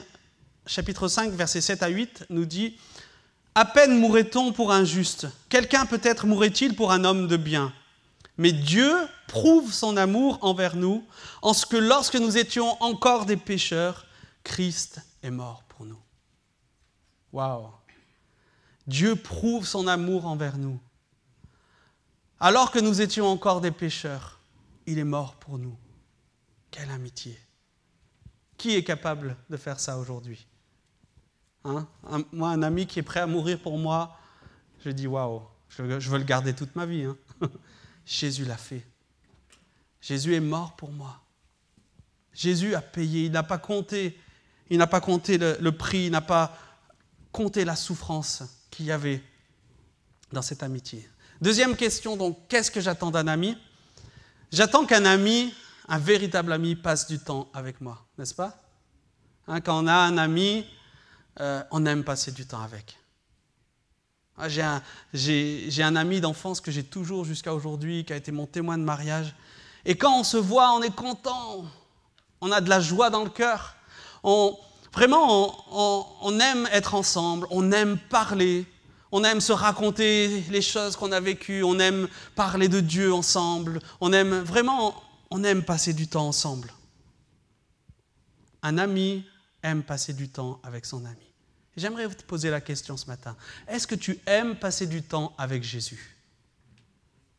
chapitre 5, versets 7 à 8, nous dit « À peine mourrait-on pour un juste, quelqu'un peut-être mourrait-il pour un homme de bien. Mais Dieu prouve son amour envers nous, en ce que lorsque nous étions encore des pécheurs, Christ est mort pour nous. » Waouh! Dieu prouve son amour envers nous. Alors que nous étions encore des pécheurs, il est mort pour nous. Quelle amitié! Qui est capable de faire ça aujourd'hui? Moi, un ami qui est prêt à mourir pour moi, je dis waouh, je veux le garder toute ma vie. Jésus l'a fait. Jésus est mort pour moi. Jésus a payé, il n'a pas compté le prix, il n'a pas compté la souffrance qu'il y avait dans cette amitié. Deuxième question, donc, qu'est-ce que j'attends d'un ami? J'attends qu'un ami, un véritable ami, passe du temps avec moi, n'est-ce pas? Quand on a un ami, on aime passer du temps avec. J'ai un ami d'enfance que j'ai toujours jusqu'à aujourd'hui, qui a été mon témoin de mariage. Et quand on se voit, on est content, on a de la joie dans le cœur. Vraiment, on aime être ensemble, on aime parler, on aime se raconter les choses qu'on a vécues, on aime parler de Dieu ensemble, on aime passer du temps ensemble. Un ami aime passer du temps avec son ami. J'aimerais te poser la question ce matin. Est-ce que tu aimes passer du temps avec Jésus?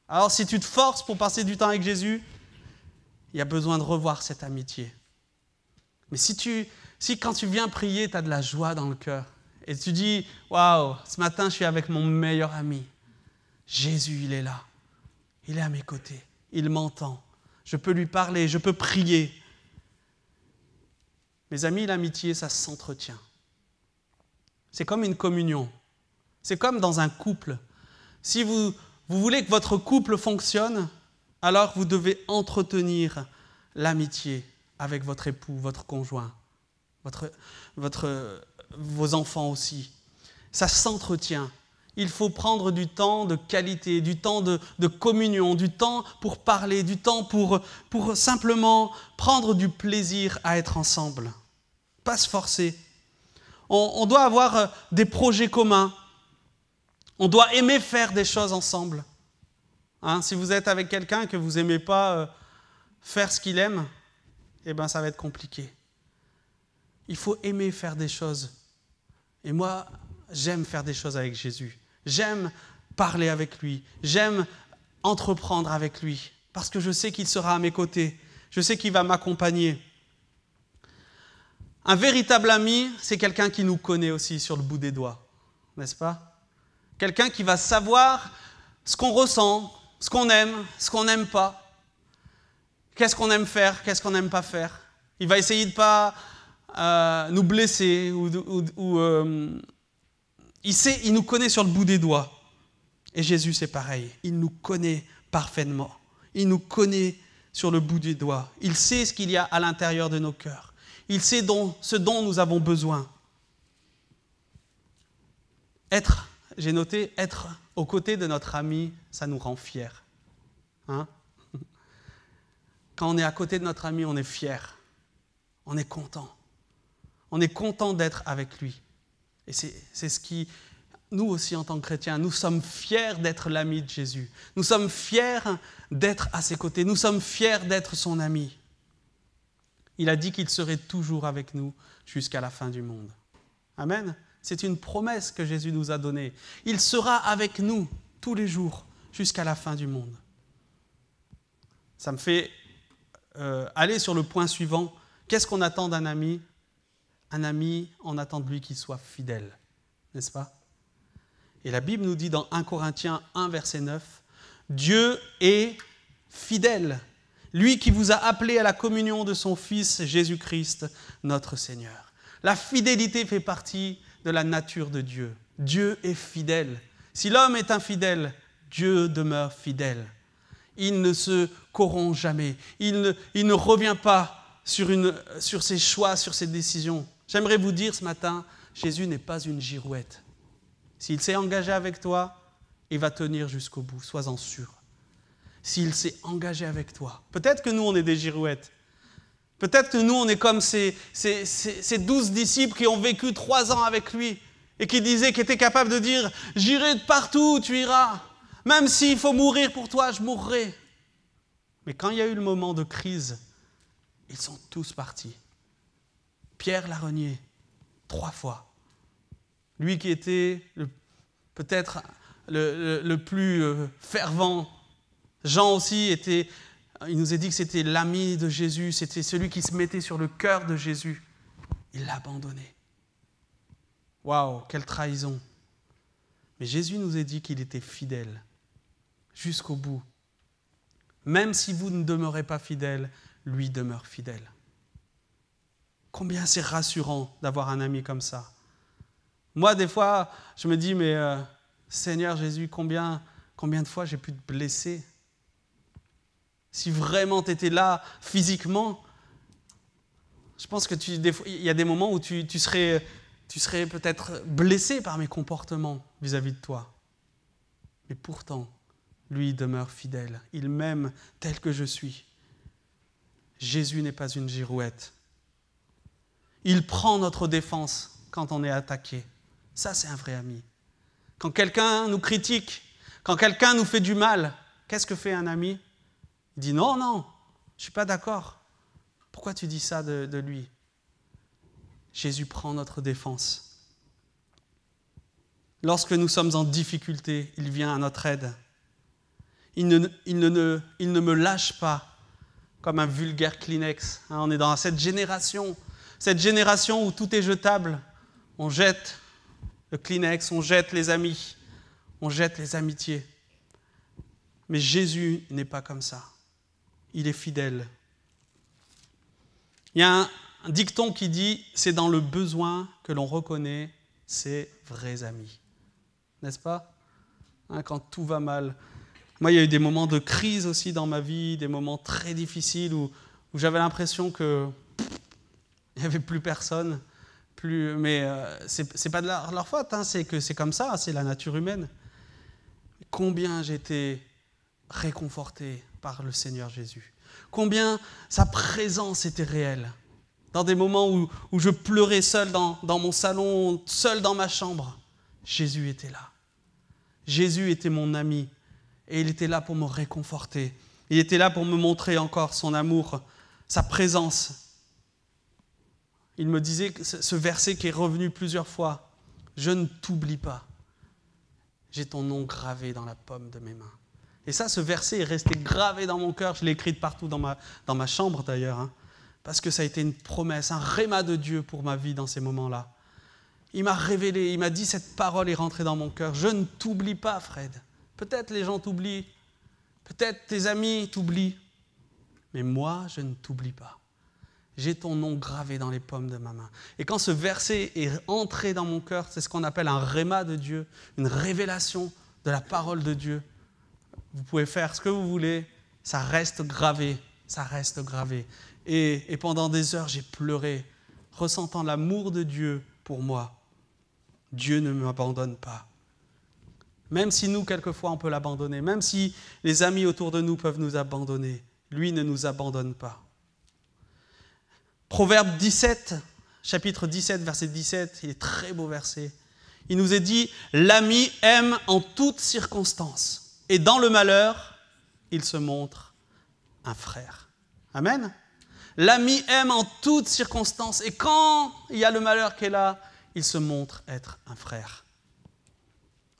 Alors, si tu te forces pour passer du temps avec Jésus, il y a besoin de revoir cette amitié. Mais si quand tu viens prier, tu as de la joie dans le cœur, et tu dis, waouh, ce matin, je suis avec mon meilleur ami. Jésus, il est là. Il est à mes côtés. Il m'entend. Je peux lui parler, je peux prier. Mes amis, l'amitié, ça s'entretient. C'est comme une communion. C'est comme dans un couple. Si vous voulez que votre couple fonctionne, alors vous devez entretenir l'amitié avec votre époux, votre conjoint, vos enfants aussi. Ça s'entretient. Il faut prendre du temps de qualité, du temps de communion, du temps pour parler, du temps pour simplement prendre du plaisir à être ensemble. Pas se forcer. On doit avoir des projets communs. On doit aimer faire des choses ensemble. Si vous êtes avec quelqu'un que vous n'aimez pas faire ce qu'il aime, eh bien ça va être compliqué. Il faut aimer faire des choses. Et moi, j'aime faire des choses avec Jésus. J'aime parler avec lui. J'aime entreprendre avec lui. Parce que je sais qu'il sera à mes côtés. Je sais qu'il va m'accompagner. Un véritable ami, c'est quelqu'un qui nous connaît aussi sur le bout des doigts, n'est-ce pas? Quelqu'un qui va savoir ce qu'on ressent, ce qu'on n'aime pas, qu'est-ce qu'on aime faire, qu'est-ce qu'on n'aime pas faire. Il va essayer de ne pas nous blesser, il nous connaît sur le bout des doigts. Et Jésus, c'est pareil. Il nous connaît parfaitement. Il nous connaît sur le bout des doigts. Il sait ce qu'il y a à l'intérieur de nos cœurs. Il sait ce dont nous avons besoin. J'ai noté, être aux côtés de notre ami, ça nous rend fiers. Hein? Quand on est à côté de notre ami, on est fier. On est content. On est content d'être avec lui. Et c'est ce qui, nous aussi en tant que chrétiens, nous sommes fiers d'être l'ami de Jésus. Nous sommes fiers d'être à ses côtés. Nous sommes fiers d'être son ami. Il a dit qu'il serait toujours avec nous jusqu'à la fin du monde. Amen. C'est une promesse que Jésus nous a donnée. Il sera avec nous tous les jours jusqu'à la fin du monde. Ça me fait aller sur le point suivant. Qu'est-ce qu'on attend d'un ami ? Un ami, on attend de lui qu'il soit fidèle, n'est-ce pas ? Et la Bible nous dit dans 1 Corinthiens 1, verset 9, « Dieu est fidèle, lui qui vous a appelé à la communion de son Fils Jésus-Christ, notre Seigneur. » La fidélité fait partie de la nature de Dieu. Dieu est fidèle. Si l'homme est infidèle, Dieu demeure fidèle. Il ne se corrompt jamais. Il ne revient pas sur ses choix, sur ses décisions. J'aimerais vous dire ce matin, Jésus n'est pas une girouette. S'il s'est engagé avec toi, il va tenir jusqu'au bout, sois-en sûr. S'il s'est engagé avec toi, peut-être que nous, on est des girouettes. Peut-être que nous, on est comme ces 12 disciples qui ont vécu 3 ans avec lui et qui étaient capables de dire « J'irai de partout où tu iras. Même s'il faut mourir pour toi, je mourrai. » Mais quand il y a eu le moment de crise, ils sont tous partis. Pierre l'a renié 3 fois. Lui qui était peut-être le plus fervent. Jean aussi il nous a dit que c'était l'ami de Jésus, c'était celui qui se mettait sur le cœur de Jésus. Il l'a abandonné. Waouh, quelle trahison. Mais Jésus nous a dit qu'il était fidèle jusqu'au bout. Même si vous ne demeurez pas fidèle, lui demeure fidèle. Combien c'est rassurant d'avoir un ami comme ça. Moi, des fois, je me dis, mais Seigneur Jésus, combien de fois j'ai pu te blesser ? Si vraiment tu étais là physiquement, je pense que il y a des moments où tu serais peut-être blessé par mes comportements vis-à-vis de toi. Mais pourtant, lui demeure fidèle. Il m'aime tel que je suis. Jésus n'est pas une girouette. Il prend notre défense quand on est attaqué. Ça, c'est un vrai ami. Quand quelqu'un nous critique, quand quelqu'un nous fait du mal, qu'est-ce que fait un ami ? Il dit « Non, je ne suis pas d'accord. Pourquoi tu dis ça de lui ?» Jésus prend notre défense. Lorsque nous sommes en difficulté, il vient à notre aide. Il ne me lâche pas comme un vulgaire Kleenex. On est dans cette génération où tout est jetable. On jette le Kleenex, on jette les amis, on jette les amitiés. Mais Jésus n'est pas comme ça. Il est fidèle. Il y a un dicton qui dit « C'est dans le besoin que l'on reconnaît ses vrais amis ». N'est-ce pas ? Quand tout va mal. Moi, il y a eu des moments de crise aussi dans ma vie, des moments très difficiles où j'avais l'impression qu'il n'y avait plus personne. Mais c'est pas de leur faute, c'est que c'est comme ça, c'est la nature humaine. Combien j'étais réconforté par le Seigneur Jésus. Combien sa présence était réelle. Dans des moments où je pleurais seul dans mon salon, seul dans ma chambre, Jésus était là. Jésus était mon ami et il était là pour me réconforter. Il était là pour me montrer encore son amour, sa présence. Il me disait, ce verset qui est revenu plusieurs fois, « Je ne t'oublie pas, j'ai ton nom gravé dans la paume de mes mains. » Et ça, ce verset est resté gravé dans mon cœur. Je l'ai écrit partout dans ma chambre d'ailleurs, parce que ça a été une promesse, un réma de Dieu pour ma vie dans ces moments-là. Il m'a révélé, il m'a dit, cette parole est rentrée dans mon cœur. Je ne t'oublie pas, Fred. Peut-être les gens t'oublient, peut-être tes amis t'oublient, mais moi, je ne t'oublie pas. j'ai ton nom gravé dans les paumes de ma main. Et quand ce verset est entré dans mon cœur, c'est ce qu'on appelle un réma de Dieu, une révélation de la parole de Dieu. Vous pouvez faire ce que vous voulez, ça reste gravé, ça reste gravé. Et pendant des heures, j'ai pleuré, ressentant l'amour de Dieu pour moi. Dieu ne m'abandonne pas. Même si nous, quelquefois, on peut l'abandonner, même si les amis autour de nous peuvent nous abandonner, lui ne nous abandonne pas. Proverbe 17, chapitre 17, verset 17, il est très beau verset. Il nous est dit, l'ami aime en toutes circonstances, et dans le malheur, il se montre un frère. Amen. L'ami aime en toutes circonstances, et quand il y a le malheur qui est là, il se montre être un frère.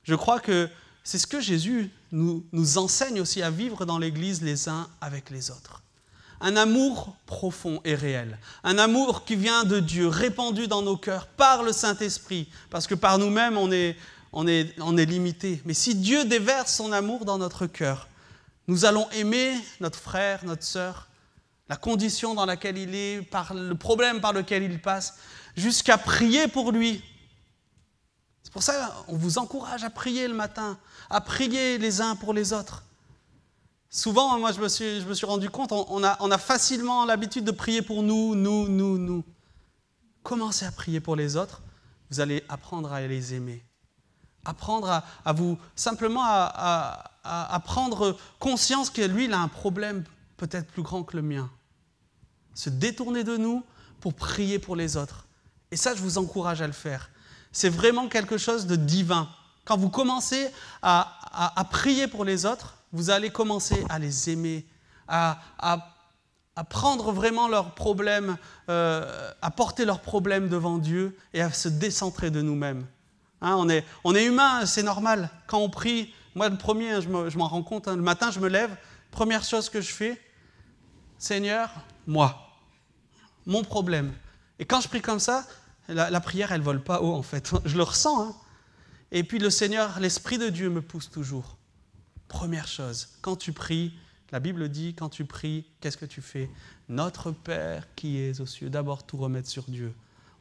Je crois que c'est ce que Jésus nous enseigne aussi à vivre dans l'Église les uns avec les autres. Un amour profond et réel. Un amour qui vient de Dieu, répandu dans nos cœurs par le Saint-Esprit. Parce que par nous-mêmes, on est limité. Mais si Dieu déverse son amour dans notre cœur, nous allons aimer notre frère, notre sœur, la condition dans laquelle il est, par le problème par lequel il passe, jusqu'à prier pour lui. C'est pour ça qu'on vous encourage à prier le matin, à prier les uns pour les autres. Souvent, moi, je me suis rendu compte, on a facilement l'habitude de prier pour nous. Commencez à prier pour les autres, vous allez apprendre à les aimer. Apprendre à vous, simplement à prendre conscience que lui, il a un problème peut-être plus grand que le mien. Se détourner de nous pour prier pour les autres. Et ça, je vous encourage à le faire. C'est vraiment quelque chose de divin. Quand vous commencez à prier pour les autres, vous allez commencer à les aimer, à prendre vraiment leurs problèmes, à porter leurs problèmes devant Dieu et à se décentrer de nous-mêmes. Hein, on est humain, c'est normal. Quand on prie, moi le premier, je m'en rends compte, le matin je me lève, première chose que je fais, Seigneur, moi, mon problème. Et quand je prie comme ça, la prière, elle ne vole pas haut en fait, je le ressens. Hein. Et puis le Seigneur, l'Esprit de Dieu me pousse toujours. Première chose, quand tu pries, la Bible dit, quand tu pries, qu'est-ce que tu fais? Notre Père qui es aux cieux, d'abord tout remettre sur Dieu.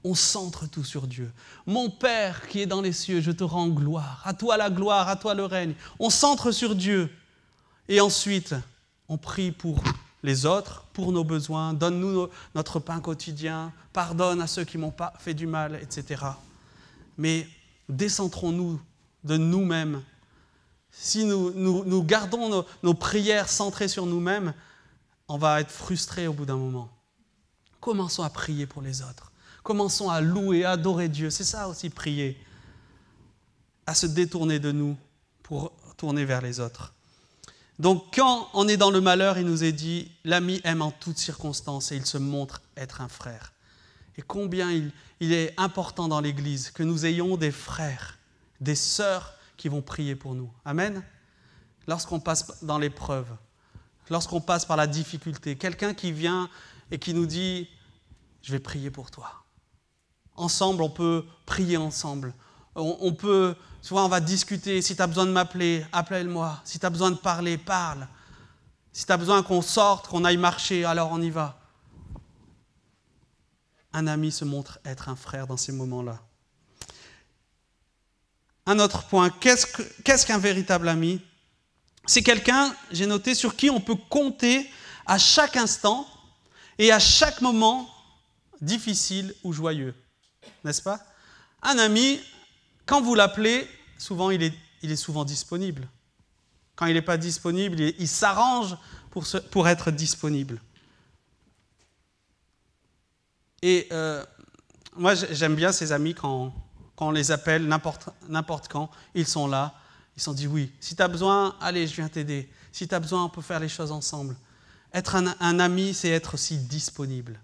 On centre tout sur Dieu. Mon Père qui est dans les cieux, je te rends gloire. À toi la gloire, à toi le règne. On centre sur Dieu. Et ensuite, on prie pour les autres, pour nos besoins. Donne-nous notre pain quotidien. Pardonne à ceux qui m'ont pas fait du mal, etc. Mais décentrons-nous de nous-mêmes. Si nous gardons nos prières centrées sur nous-mêmes, on va être frustrés au bout d'un moment. Commençons à prier pour les autres. Commençons à louer, à adorer Dieu. C'est ça aussi, prier. À se détourner de nous pour tourner vers les autres. Donc, quand on est dans le malheur, il nous est dit, l'ami aime en toutes circonstances et il se montre être un frère. Et combien il est important dans l'Église que nous ayons des frères, des sœurs qui vont prier pour nous. Amen. Lorsqu'on passe dans l'épreuve, lorsqu'on passe par la difficulté, quelqu'un qui vient et qui nous dit « Je vais prier pour toi ». Ensemble, on peut prier ensemble. Souvent, on va discuter. Si tu as besoin de m'appeler, appelle-moi. Si tu as besoin de parler, parle. Si tu as besoin qu'on sorte, qu'on aille marcher, alors on y va. Un ami se montre être un frère dans ces moments-là. Un autre point, qu'est-ce qu'un véritable ami? C'est quelqu'un, j'ai noté, sur qui on peut compter à chaque instant et à chaque moment difficile ou joyeux. N'est-ce pas? Un ami, quand vous l'appelez, souvent il est souvent disponible. Quand il n'est pas disponible, il s'arrange pour être disponible. Et moi, j'aime bien ces amis quand on les appelle n'importe quand, ils sont là, ils se sont dit oui. Si tu as besoin, allez, je viens t'aider. Si tu as besoin, on peut faire les choses ensemble. Être un ami, c'est être aussi disponible.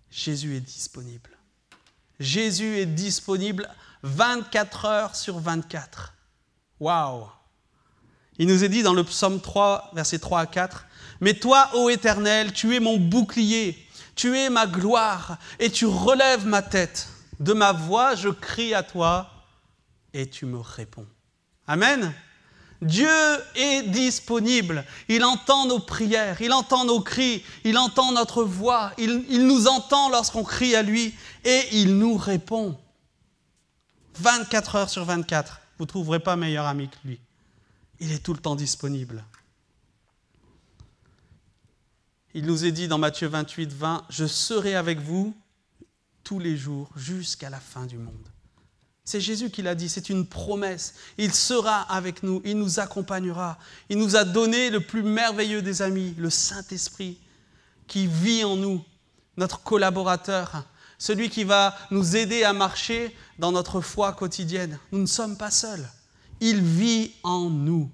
Jésus est disponible. Jésus est disponible 24 heures sur 24. Waouh! Il nous est dit dans le psaume 3, versets 3 à 4, « Mais toi, ô Éternel, tu es mon bouclier, tu es ma gloire, et tu relèves ma tête. De ma voix, je crie à toi, et tu me réponds. » Amen. Dieu est disponible. Il entend nos prières, il entend nos cris, il entend notre voix, il nous entend lorsqu'on crie à lui et il nous répond. 24 heures sur 24, vous ne trouverez pas meilleur ami que lui. Il est tout le temps disponible. Il nous est dit dans Matthieu 28, 20, « Je serai avec vous tous les jours jusqu'à la fin du monde. » C'est Jésus qui l'a dit, c'est une promesse. Il sera avec nous, il nous accompagnera. Il nous a donné le plus merveilleux des amis, le Saint-Esprit, qui vit en nous, notre collaborateur, celui qui va nous aider à marcher dans notre foi quotidienne. Nous ne sommes pas seuls. Il vit en nous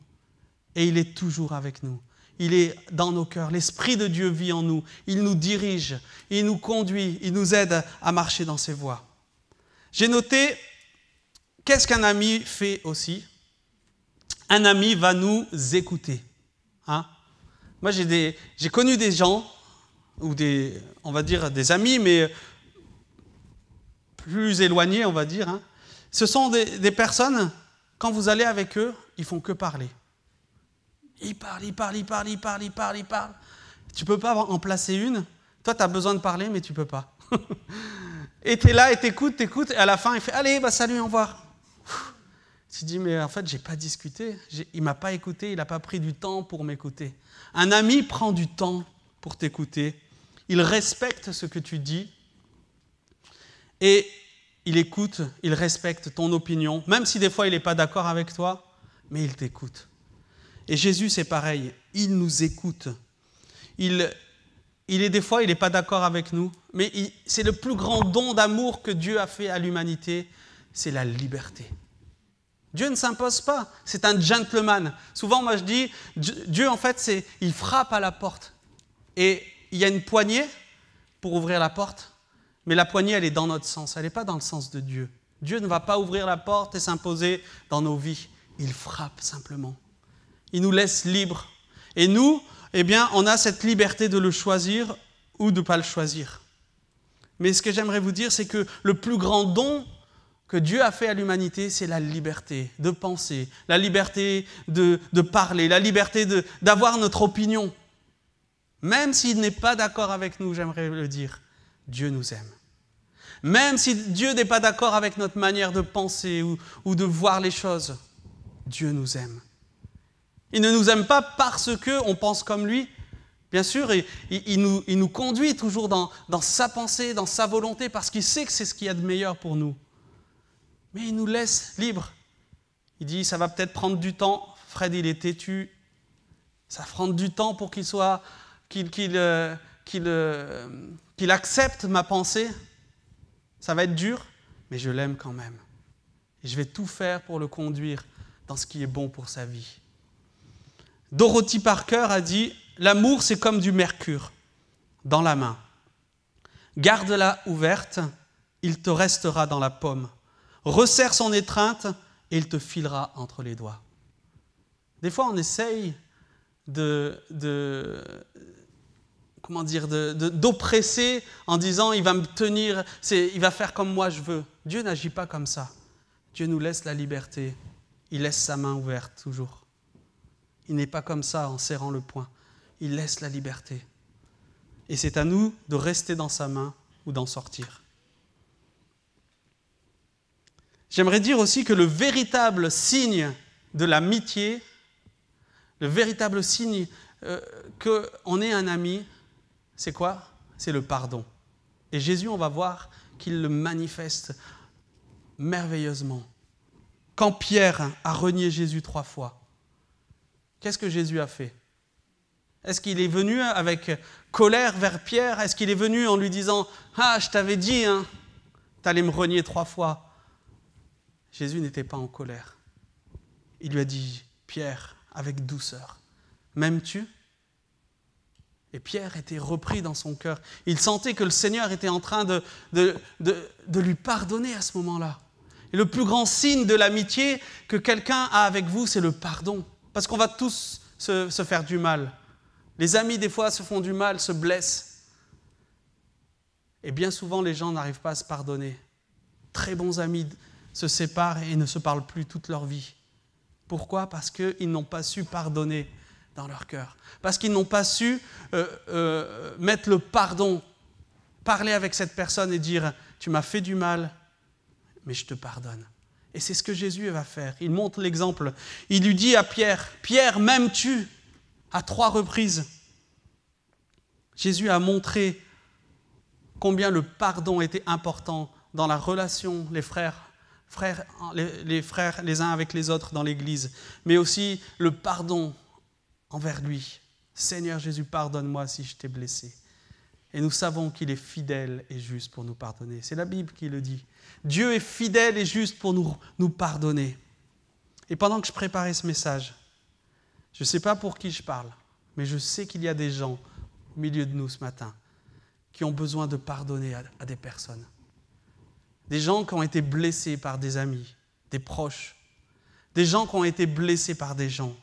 et il est toujours avec nous. Il est dans nos cœurs. L'Esprit de Dieu vit en nous. Il nous dirige, il nous conduit, il nous aide à marcher dans ses voies. J'ai noté, qu'est-ce qu'un ami fait aussi? Un ami va nous écouter. Hein? Moi, j'ai connu des gens, ou on va dire des amis, mais plus éloignés, on va dire. Hein. Ce sont des personnes, quand vous allez avec eux, ils font que parler. Ils parlent. Tu ne peux pas en placer une. Toi, tu as besoin de parler, mais tu ne peux pas. Et tu es là, et t'écoutes, et à la fin, il fait « Allez, salut, au revoir ». Tu te dis « Mais en fait, je n'ai pas discuté. Il ne m'a pas écouté, il n'a pas pris du temps pour m'écouter. » Un ami prend du temps pour t'écouter. Il respecte ce que tu dis. Et il écoute, il respecte ton opinion. Même si des fois, il n'est pas d'accord avec toi, mais il t'écoute. Et Jésus, c'est pareil, il nous écoute. Des fois, il n'est pas d'accord avec nous, mais c'est le plus grand don d'amour que Dieu a fait à l'humanité, c'est la liberté. Dieu ne s'impose pas, c'est un gentleman. Souvent, moi je dis, Dieu en fait, il frappe à la porte. Et il y a une poignée pour ouvrir la porte, mais la poignée, elle est dans notre sens, elle n'est pas dans le sens de Dieu. Dieu ne va pas ouvrir la porte et s'imposer dans nos vies, il frappe simplement. Il nous laisse libres. Et nous, eh bien, on a cette liberté de le choisir ou de ne pas le choisir. Mais ce que j'aimerais vous dire, c'est que le plus grand don que Dieu a fait à l'humanité, c'est la liberté de penser, la liberté de parler, la liberté d'avoir notre opinion. Même s'il n'est pas d'accord avec nous, j'aimerais le dire, Dieu nous aime. Même si Dieu n'est pas d'accord avec notre manière de penser ou de voir les choses, Dieu nous aime. Il ne nous aime pas parce qu'on pense comme lui. Bien sûr, il nous conduit toujours dans sa pensée, dans sa volonté, parce qu'il sait que c'est ce qu'il y a de meilleur pour nous. Mais il nous laisse libres. Il dit, ça va peut-être prendre du temps. Fred, il est têtu. Ça va prendre du temps pour qu'il accepte ma pensée. Ça va être dur, mais je l'aime quand même. Et je vais tout faire pour le conduire dans ce qui est bon pour sa vie. Dorothy Parker a dit « L'amour, c'est comme du mercure dans la main. Garde-la ouverte, il te restera dans la paume. Resserre son étreinte et il te filera entre les doigts. » Des fois, on essaye d'oppresser en disant « Il va me tenir, il va faire comme moi je veux. » Dieu n'agit pas comme ça. Dieu nous laisse la liberté. Il laisse sa main ouverte toujours. Il n'est pas comme ça en serrant le poing. Il laisse la liberté. Et c'est à nous de rester dans sa main ou d'en sortir. J'aimerais dire aussi que le véritable signe de l'amitié, le véritable signe qu'on est un ami, c'est quoi? C'est le pardon. Et Jésus, on va voir qu'il le manifeste merveilleusement. Quand Pierre a renié Jésus 3 fois, qu'est-ce que Jésus a fait? Est-ce qu'il est venu avec colère vers Pierre? Est-ce qu'il est venu en lui disant « Ah, je t'avais dit, hein, tu allais me renier 3 fois » Jésus n'était pas en colère. Il lui a dit « Pierre, avec douceur, m'aimes-tu » Et Pierre était repris dans son cœur. Il sentait que le Seigneur était en train de lui pardonner à ce moment-là. Et le plus grand signe de l'amitié que quelqu'un a avec vous, c'est le pardon. Parce qu'on va tous se faire du mal. Les amis, des fois, se font du mal, se blessent. Et bien souvent, les gens n'arrivent pas à se pardonner. Très bons amis se séparent et ne se parlent plus toute leur vie. Pourquoi? Parce qu'ils n'ont pas su pardonner dans leur cœur. Parce qu'ils n'ont pas su mettre le pardon, parler avec cette personne et dire « Tu m'as fait du mal, mais je te pardonne ». Et c'est ce que Jésus va faire. Il montre l'exemple. Il lui dit à Pierre, « Pierre, m'aimes-tu » à 3 reprises. Jésus a montré combien le pardon était important dans la relation, les frères les uns avec les autres dans l'Église, mais aussi le pardon envers lui. Seigneur Jésus, pardonne-moi si je t'ai blessé. Et nous savons qu'il est fidèle et juste pour nous pardonner. C'est la Bible qui le dit. Dieu est fidèle et juste pour nous pardonner. Et pendant que je préparais ce message, je ne sais pas pour qui je parle, mais je sais qu'il y a des gens au milieu de nous ce matin qui ont besoin de pardonner à des personnes. Des gens qui ont été blessés par des amis, des proches. Des gens qui ont été blessés par des gens.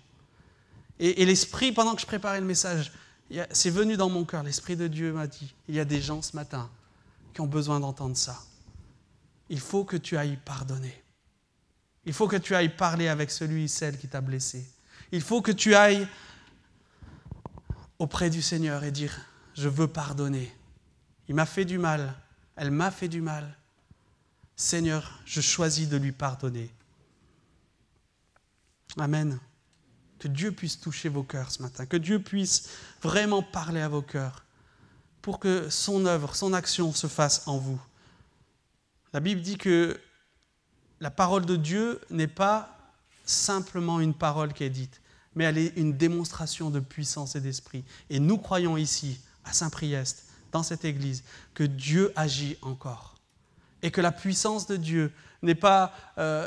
Et l'Esprit, pendant que je préparais le message, c'est venu dans mon cœur. L'Esprit de Dieu m'a dit, il y a des gens ce matin qui ont besoin d'entendre ça. Il faut que tu ailles pardonner. Il faut que tu ailles parler avec celui ou celle qui t'a blessé. Il faut que tu ailles auprès du Seigneur et dire, je veux pardonner. Il m'a fait du mal, elle m'a fait du mal. Seigneur, je choisis de lui pardonner. Amen. Que Dieu puisse toucher vos cœurs ce matin, que Dieu puisse vraiment parler à vos cœurs pour que son œuvre, son action se fasse en vous. La Bible dit que la parole de Dieu n'est pas simplement une parole qui est dite, mais elle est une démonstration de puissance et d'esprit. Et nous croyons ici, à Saint-Priest, dans cette église, que Dieu agit encore. Et que la puissance de Dieu n'est pas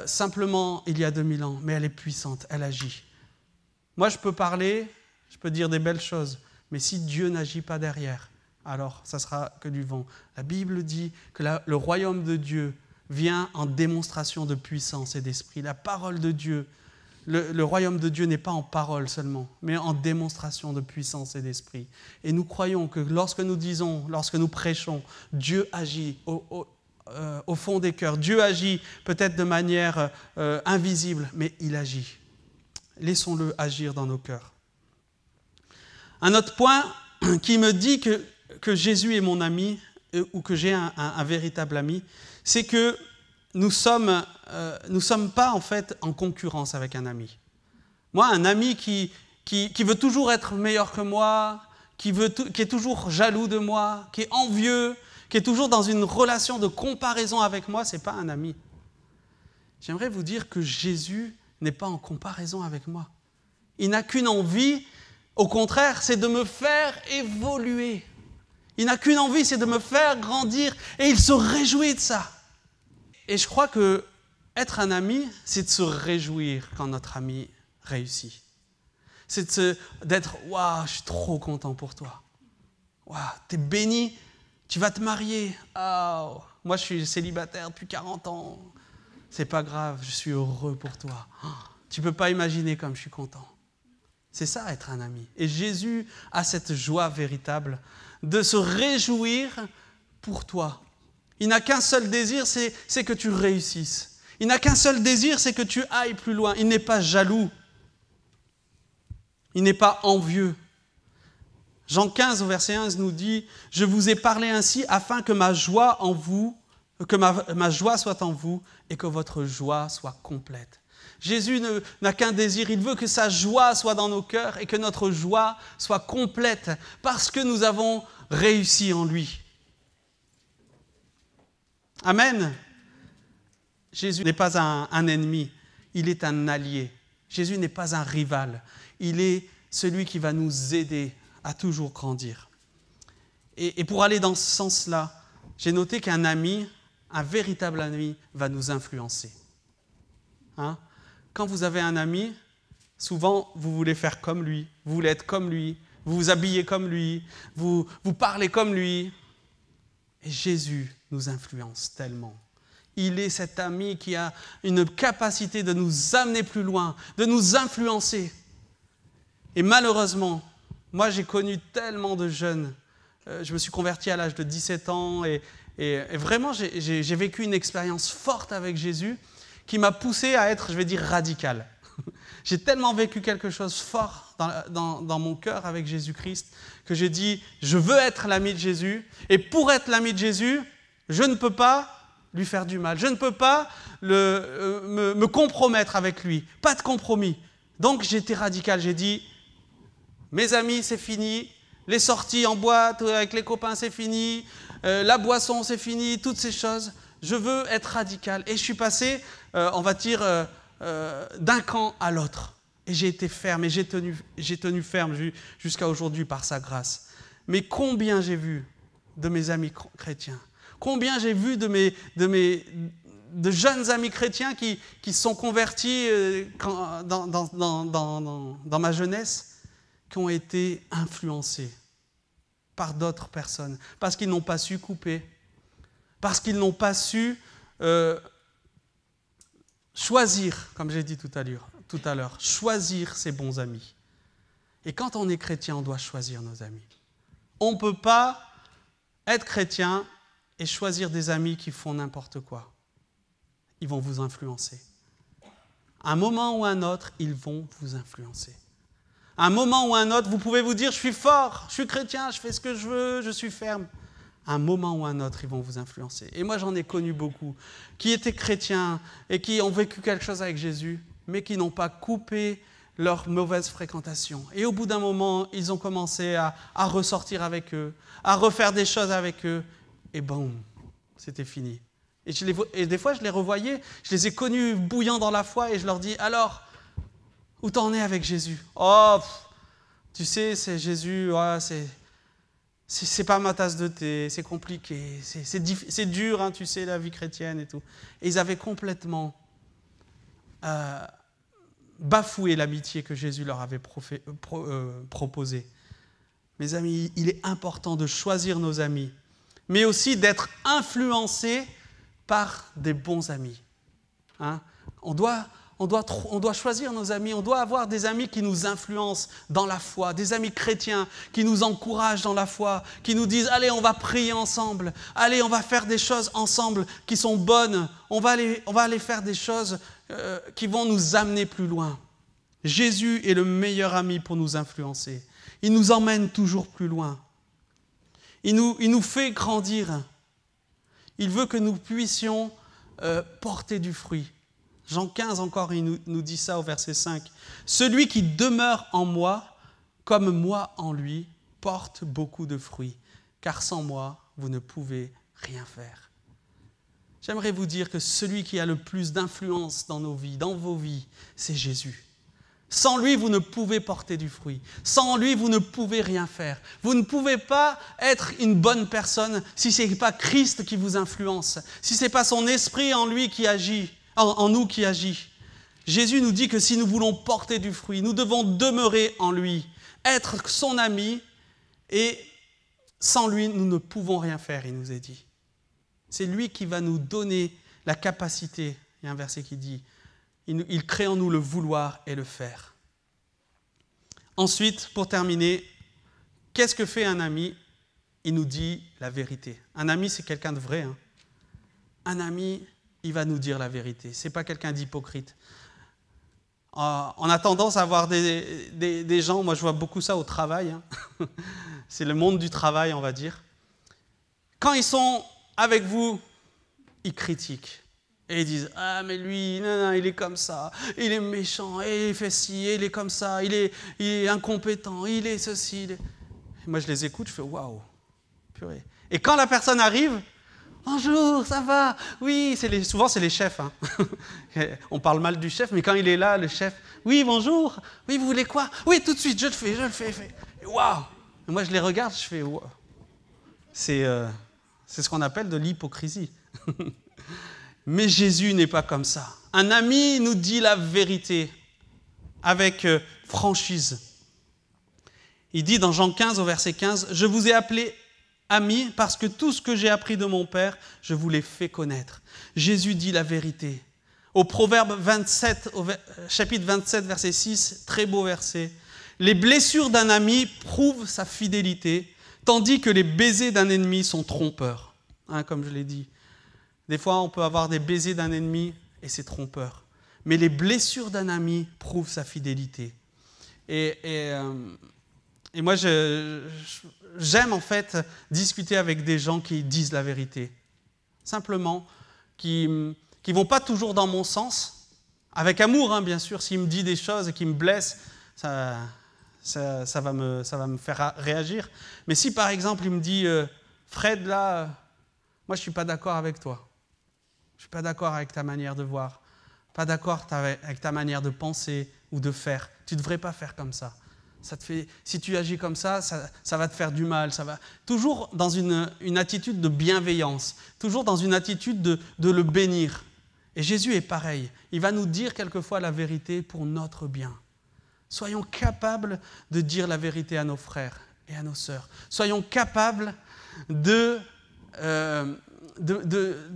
simplement il y a 2000 ans, mais elle est puissante, elle agit. Moi, je peux parler, je peux dire des belles choses, mais si Dieu n'agit pas derrière, alors ça sera que du vent. La Bible dit que le royaume de Dieu vient en démonstration de puissance et d'esprit. La parole de Dieu, le royaume de Dieu n'est pas en parole seulement, mais en démonstration de puissance et d'esprit. Et nous croyons que lorsque nous disons, lorsque nous prêchons, Dieu agit au fond des cœurs. Dieu agit peut-être de manière invisible, mais il agit. Laissons-le agir dans nos cœurs. Un autre point qui me dit que Jésus est mon ami, ou que j'ai un véritable ami, c'est que nous ne sommes pas en fait en concurrence avec un ami. Moi, un ami qui veut toujours être meilleur que moi, qui est toujours jaloux de moi, qui est envieux, qui est toujours dans une relation de comparaison avec moi, ce n'est pas un ami. J'aimerais vous dire que Jésus n'est pas en comparaison avec moi. Il n'a qu'une envie, au contraire, c'est de me faire évoluer. Il n'a qu'une envie, c'est de me faire grandir, et il se réjouit de ça. Et je crois que être un ami, c'est de se réjouir quand notre ami réussit. C'est d'être « Waouh, je suis trop content pour toi. Waouh, t'es béni, tu vas te marier. Oh, moi, je suis célibataire depuis 40 ans. C'est pas grave, je suis heureux pour toi. Oh, tu peux pas imaginer comme je suis content. » C'est ça, être un ami. Et Jésus a cette joie véritable de se réjouir pour toi. Il n'a qu'un seul désir, c'est que tu réussisses. Il n'a qu'un seul désir, c'est que tu ailles plus loin. Il n'est pas jaloux. Il n'est pas envieux. Jean 15, au verset 1, nous dit « Je vous ai parlé ainsi afin que ma joie en vous, que ma joie soit en vous et que votre joie soit complète. » Jésus n'a qu'un désir, il veut que sa joie soit dans nos cœurs et que notre joie soit complète parce que nous avons réussi en lui. Amen. Jésus n'est pas un ennemi, il est un allié. Jésus n'est pas un rival, il est celui qui va nous aider à toujours grandir. Et pour aller dans ce sens-là, j'ai noté qu'un ami, un véritable ami, va nous influencer. Quand vous avez un ami, souvent vous voulez faire comme lui, vous voulez être comme lui, vous vous habillez comme lui, vous parlez comme lui. Et Jésus nous influence tellement. Il est cet ami qui a une capacité de nous amener plus loin, de nous influencer. Et malheureusement, moi j'ai connu tellement de jeunes. Je me suis converti à l'âge de 17 ans et vraiment j'ai vécu une expérience forte avec Jésus qui m'a poussé à être, je vais dire, radical. J'ai tellement vécu quelque chose de fort dans mon cœur avec Jésus-Christ que j'ai dit, je veux être l'ami de Jésus. Et pour être l'ami de Jésus, je ne peux pas lui faire du mal. Je ne peux pas me compromettre avec lui. Pas de compromis. Donc j'étais radical. J'ai dit, mes amis, c'est fini. Les sorties en boîte avec les copains, c'est fini. La boisson, c'est fini. Toutes ces choses. Je veux être radical. Et je suis passé, on va dire, d'un camp à l'autre. Et j'ai été ferme. Et j'ai tenu ferme jusqu'à aujourd'hui par sa grâce. Mais combien j'ai vu de mes amis chrétiens, combien j'ai vu de jeunes amis chrétiens qui se sont convertis dans ma jeunesse, qui ont été influencés par d'autres personnes, parce qu'ils n'ont pas su couper, parce qu'ils n'ont pas su choisir, comme j'ai dit tout à l'heure, choisir ses bons amis. Et quand on est chrétien, on doit choisir nos amis. On ne peut pas être chrétien et choisir des amis qui font n'importe quoi. Ils vont vous influencer. À un moment ou à un autre, ils vont vous influencer. À un moment ou à un autre, vous pouvez vous dire, je suis fort, je suis chrétien, je fais ce que je veux, je suis ferme. À un moment ou à un autre, ils vont vous influencer. Et moi, j'en ai connu beaucoup qui étaient chrétiens et qui ont vécu quelque chose avec Jésus, mais qui n'ont pas coupé leur mauvaise fréquentation. Et au bout d'un moment, ils ont commencé à ressortir avec eux, à refaire des choses avec eux, et boum, c'était fini. Et des fois, je les revoyais, je les ai connus bouillants dans la foi, et je leur dis, alors, où t'en es avec Jésus? Oh, tu sais, c'est Jésus, ouais, c'est pas ma tasse de thé, c'est compliqué, c'est dur, hein, tu sais, la vie chrétienne et tout. Et ils avaient complètement bafoué l'amitié que Jésus leur avait proposée. Mes amis, il est important de choisir nos amis, mais aussi d'être influencé par des bons amis. Hein? On doit choisir nos amis, on doit avoir des amis qui nous influencent dans la foi, des amis chrétiens qui nous encouragent dans la foi, qui nous disent « Allez, on va prier ensemble, allez, on va faire des choses ensemble qui sont bonnes, on va aller faire des choses qui vont nous amener plus loin. » Jésus est le meilleur ami pour nous influencer. Il nous emmène toujours plus loin. Il nous fait grandir. Il veut que nous puissions porter du fruit. Jean 15 encore, il nous dit ça au verset 5. « Celui qui demeure en moi, comme moi en lui, porte beaucoup de fruits, car sans moi, vous ne pouvez rien faire. » J'aimerais vous dire que celui qui a le plus d'influence dans nos vies, dans vos vies, c'est Jésus. Sans lui, vous ne pouvez porter du fruit. Sans lui, vous ne pouvez rien faire. Vous ne pouvez pas être une bonne personne si ce n'est pas Christ qui vous influence, si ce n'est pas son esprit en lui qui agit, en nous qui agit. Jésus nous dit que si nous voulons porter du fruit, nous devons demeurer en lui, être son ami, et sans lui, nous ne pouvons rien faire, il nous est dit. C'est lui qui va nous donner la capacité. Il y a un verset qui dit, il crée en nous le vouloir et le faire. Ensuite, pour terminer, qu'est-ce que fait un ami? Il nous dit la vérité. Un ami, c'est quelqu'un de vrai. Hein. Un ami, il va nous dire la vérité. Ce n'est pas quelqu'un d'hypocrite. On a tendance à avoir des gens, moi je vois beaucoup ça au travail, hein. C'est le monde du travail, on va dire. Quand ils sont avec vous, ils critiquent. Et ils disent, ah mais lui, non, il est comme ça, il est méchant, et il fait ci, et il est comme ça, il est incompétent, il est ceci. Et moi je les écoute, je fais, waouh, purée. Et quand la personne arrive, bonjour, ça va? Oui, souvent c'est les chefs. Hein. On parle mal du chef, mais quand il est là, le chef, oui, bonjour, oui, vous voulez quoi? Oui, tout de suite, je le fais. Waouh! Moi, je les regarde, je fais waouh. C'est ce qu'on appelle de l'hypocrisie. Mais Jésus n'est pas comme ça. Un ami nous dit la vérité avec franchise. Il dit dans Jean 15 au verset 15, « Je vous ai appelé amis parce que tout ce que j'ai appris de mon Père, je vous l'ai fait connaître. » Jésus dit la vérité. Au Proverbe 27, chapitre 27, verset 6, très beau verset. « Les blessures d'un ami prouvent sa fidélité, tandis que les baisers d'un ennemi sont trompeurs. » Hein, comme je l'ai dit. Des fois, on peut avoir des baisers d'un ennemi et c'est trompeur. mais les blessures d'un ami prouvent sa fidélité. Et moi, j'aime en fait discuter avec des gens qui disent la vérité. Simplement, qui ne vont pas toujours dans mon sens, avec amour, hein, bien sûr. S'il me dit des choses et qui me blessent, ça va me faire réagir. Mais si par exemple il me dit Fred, là, moi je ne suis pas d'accord avec toi. Je ne suis pas d'accord avec ta manière de voir, pas d'accord avec ta manière de penser ou de faire. Tu ne devrais pas faire comme ça. Si tu agis comme ça, ça va te faire du mal. Toujours dans une attitude de bienveillance, toujours dans une attitude de le bénir. Et Jésus est pareil. Il va nous dire quelquefois la vérité pour notre bien. Soyons capables de dire la vérité à nos frères et à nos sœurs. Soyons capables de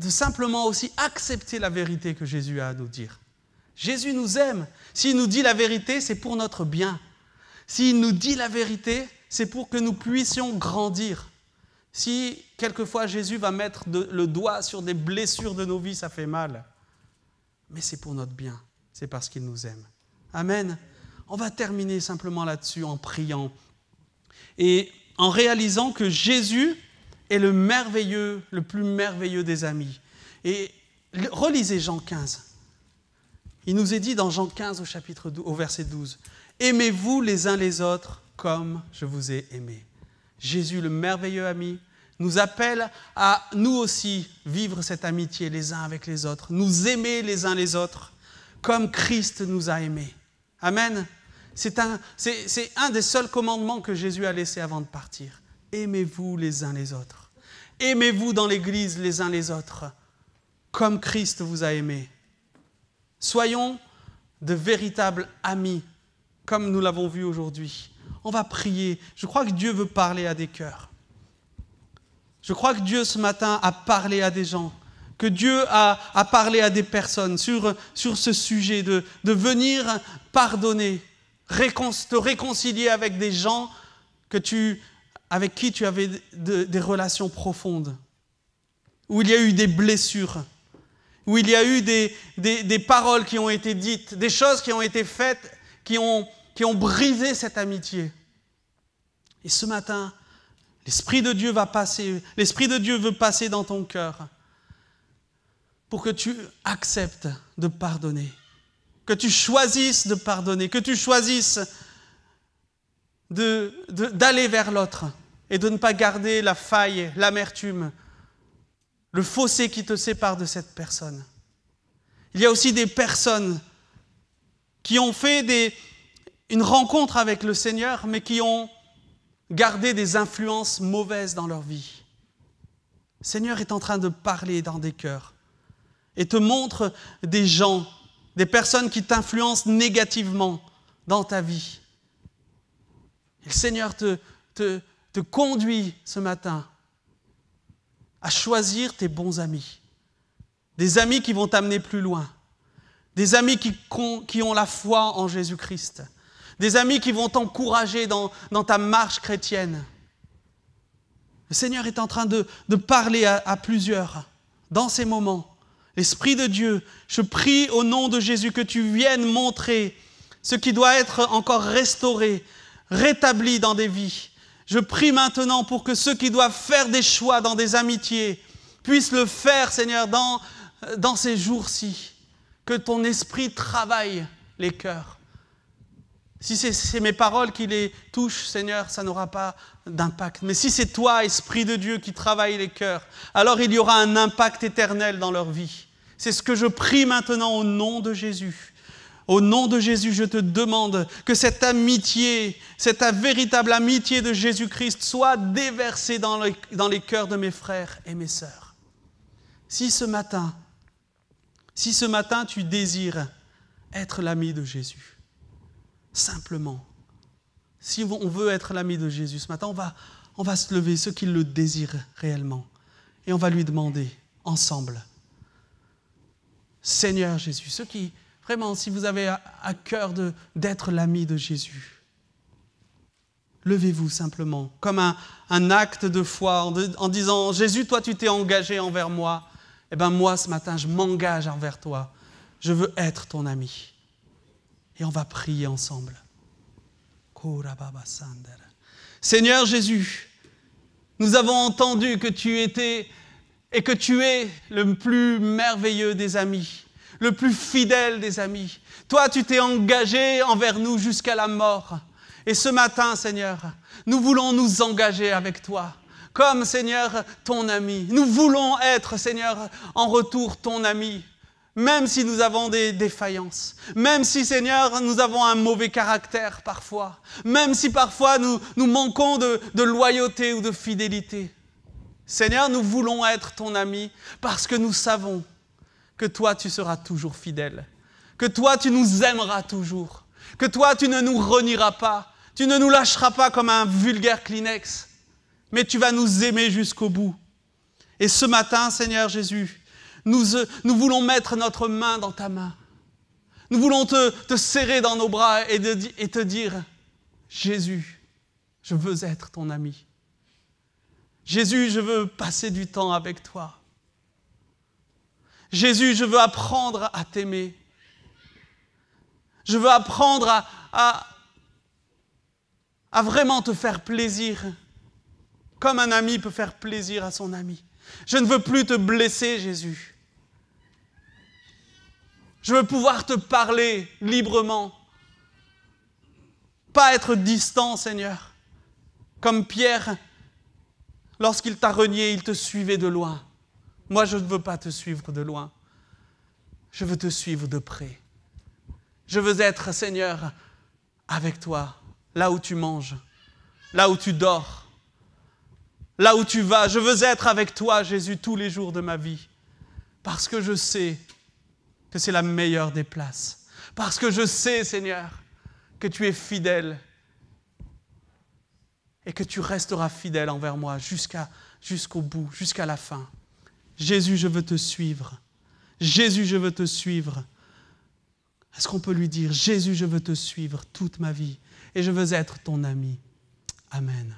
simplement aussi accepter la vérité que Jésus a à nous dire. Jésus nous aime. S'il nous dit la vérité, c'est pour notre bien. S'il nous dit la vérité, c'est pour que nous puissions grandir. Si quelquefois Jésus va mettre le doigt sur des blessures de nos vies, ça fait mal. Mais c'est pour notre bien. C'est parce qu'il nous aime. Amen. On va terminer simplement là-dessus en priant et en réalisant que Jésus est le plus merveilleux des amis. Et relisez Jean 15. Il nous est dit dans Jean 15 au verset 12, « Aimez-vous les uns les autres comme je vous ai aimés. » Jésus, le merveilleux ami, nous appelle à nous aussi vivre cette amitié les uns avec les autres, nous aimer les uns les autres comme Christ nous a aimés. Amen. C'est un des seuls commandements que Jésus a laissé avant de partir. Aimez-vous les uns les autres. Aimez-vous dans l'Église les uns les autres, comme Christ vous a aimés. Soyons de véritables amis, comme nous l'avons vu aujourd'hui. On va prier. Je crois que Dieu veut parler à des cœurs. Je crois que Dieu, ce matin, a parlé à des gens, que Dieu a parlé à des personnes sur ce sujet de venir pardonner, te réconcilier avec des gens avec qui tu avais des relations profondes, où il y a eu des blessures, où il y a eu des paroles qui ont été dites, des choses qui ont été faites, qui ont brisé cette amitié. Et ce matin, l'Esprit de Dieu veut passer dans ton cœur pour que tu acceptes de pardonner, que tu choisisses de pardonner, que tu choisisses d'aller vers l'autre et de ne pas garder la faille, l'amertume, le fossé qui te sépare de cette personne. Il y a aussi des personnes qui ont fait une rencontre avec le Seigneur, mais qui ont gardé des influences mauvaises dans leur vie. Le Seigneur est en train de parler dans des cœurs et te montre des gens, des personnes qui t'influencent négativement dans ta vie. Et le Seigneur te conduit ce matin à choisir tes bons amis, des amis qui vont t'amener plus loin, des amis qui ont la foi en Jésus-Christ, des amis qui vont t'encourager dans ta marche chrétienne. Le Seigneur est en train de parler à plusieurs dans ces moments. L'Esprit de Dieu, je prie au nom de Jésus que tu viennes montrer ce qui doit être encore restauré, rétabli dans des vies. Je prie maintenant pour que ceux qui doivent faire des choix dans des amitiés puissent le faire, Seigneur, dans ces jours-ci. Que ton esprit travaille les cœurs. Si c'est mes paroles qui les touchent, Seigneur, ça n'aura pas d'impact. Mais si c'est toi, Esprit de Dieu, qui travaille les cœurs, alors il y aura un impact éternel dans leur vie. C'est ce que je prie maintenant au nom de Jésus. Au nom de Jésus, je te demande que cette amitié, cette véritable amitié de Jésus-Christ soit déversée dans les cœurs de mes frères et mes sœurs. Si ce matin, tu désires être l'ami de Jésus, simplement, si on veut être l'ami de Jésus, ce matin, on va se lever, ceux qui le désirent réellement, et on va lui demander ensemble, Seigneur Jésus, ceux qui, vraiment, si vous avez à cœur d'être l'ami de Jésus, levez-vous simplement, comme un acte de foi, en disant, Jésus, toi tu t'es engagé envers moi, eh bien moi ce matin, je m'engage envers toi. Je veux être ton ami. Et on va prier ensemble. Seigneur Jésus, nous avons entendu que tu étais et que tu es le plus merveilleux des amis, le plus fidèle des amis. Toi, tu t'es engagé envers nous jusqu'à la mort. Et ce matin, Seigneur, nous voulons nous engager avec toi, comme, Seigneur, ton ami. Nous voulons être, Seigneur, en retour ton ami. Même si nous avons des défaillances, même si, Seigneur, nous avons un mauvais caractère parfois, même si parfois nous manquons de loyauté ou de fidélité. Seigneur, nous voulons être ton ami parce que nous savons que toi, tu seras toujours fidèle, que toi, tu nous aimeras toujours, que toi, tu ne nous renieras pas, tu ne nous lâcheras pas comme un vulgaire Kleenex, mais tu vas nous aimer jusqu'au bout. Et ce matin, Seigneur Jésus, nous voulons mettre notre main dans ta main. Nous voulons te serrer dans nos bras et te dire, Jésus, je veux être ton ami. Jésus, je veux passer du temps avec toi. Jésus, je veux apprendre à t'aimer. Je veux apprendre à vraiment te faire plaisir, comme un ami peut faire plaisir à son ami. Je ne veux plus te blesser, Jésus. Je veux pouvoir te parler librement. Pas être distant, Seigneur. Comme Pierre, lorsqu'il t'a renié, il te suivait de loin. Moi, je ne veux pas te suivre de loin. Je veux te suivre de près. Je veux être, Seigneur, avec toi, là où tu manges, là où tu dors, là où tu vas. Je veux être avec toi, Jésus, tous les jours de ma vie. Parce que je sais que c'est la meilleure des places. Parce que je sais, Seigneur, que tu es fidèle et que tu resteras fidèle envers moi jusqu'au bout, jusqu'à la fin. Jésus, je veux te suivre. Jésus, je veux te suivre. Est-ce qu'on peut lui dire, Jésus, je veux te suivre toute ma vie et je veux être ton ami. Amen.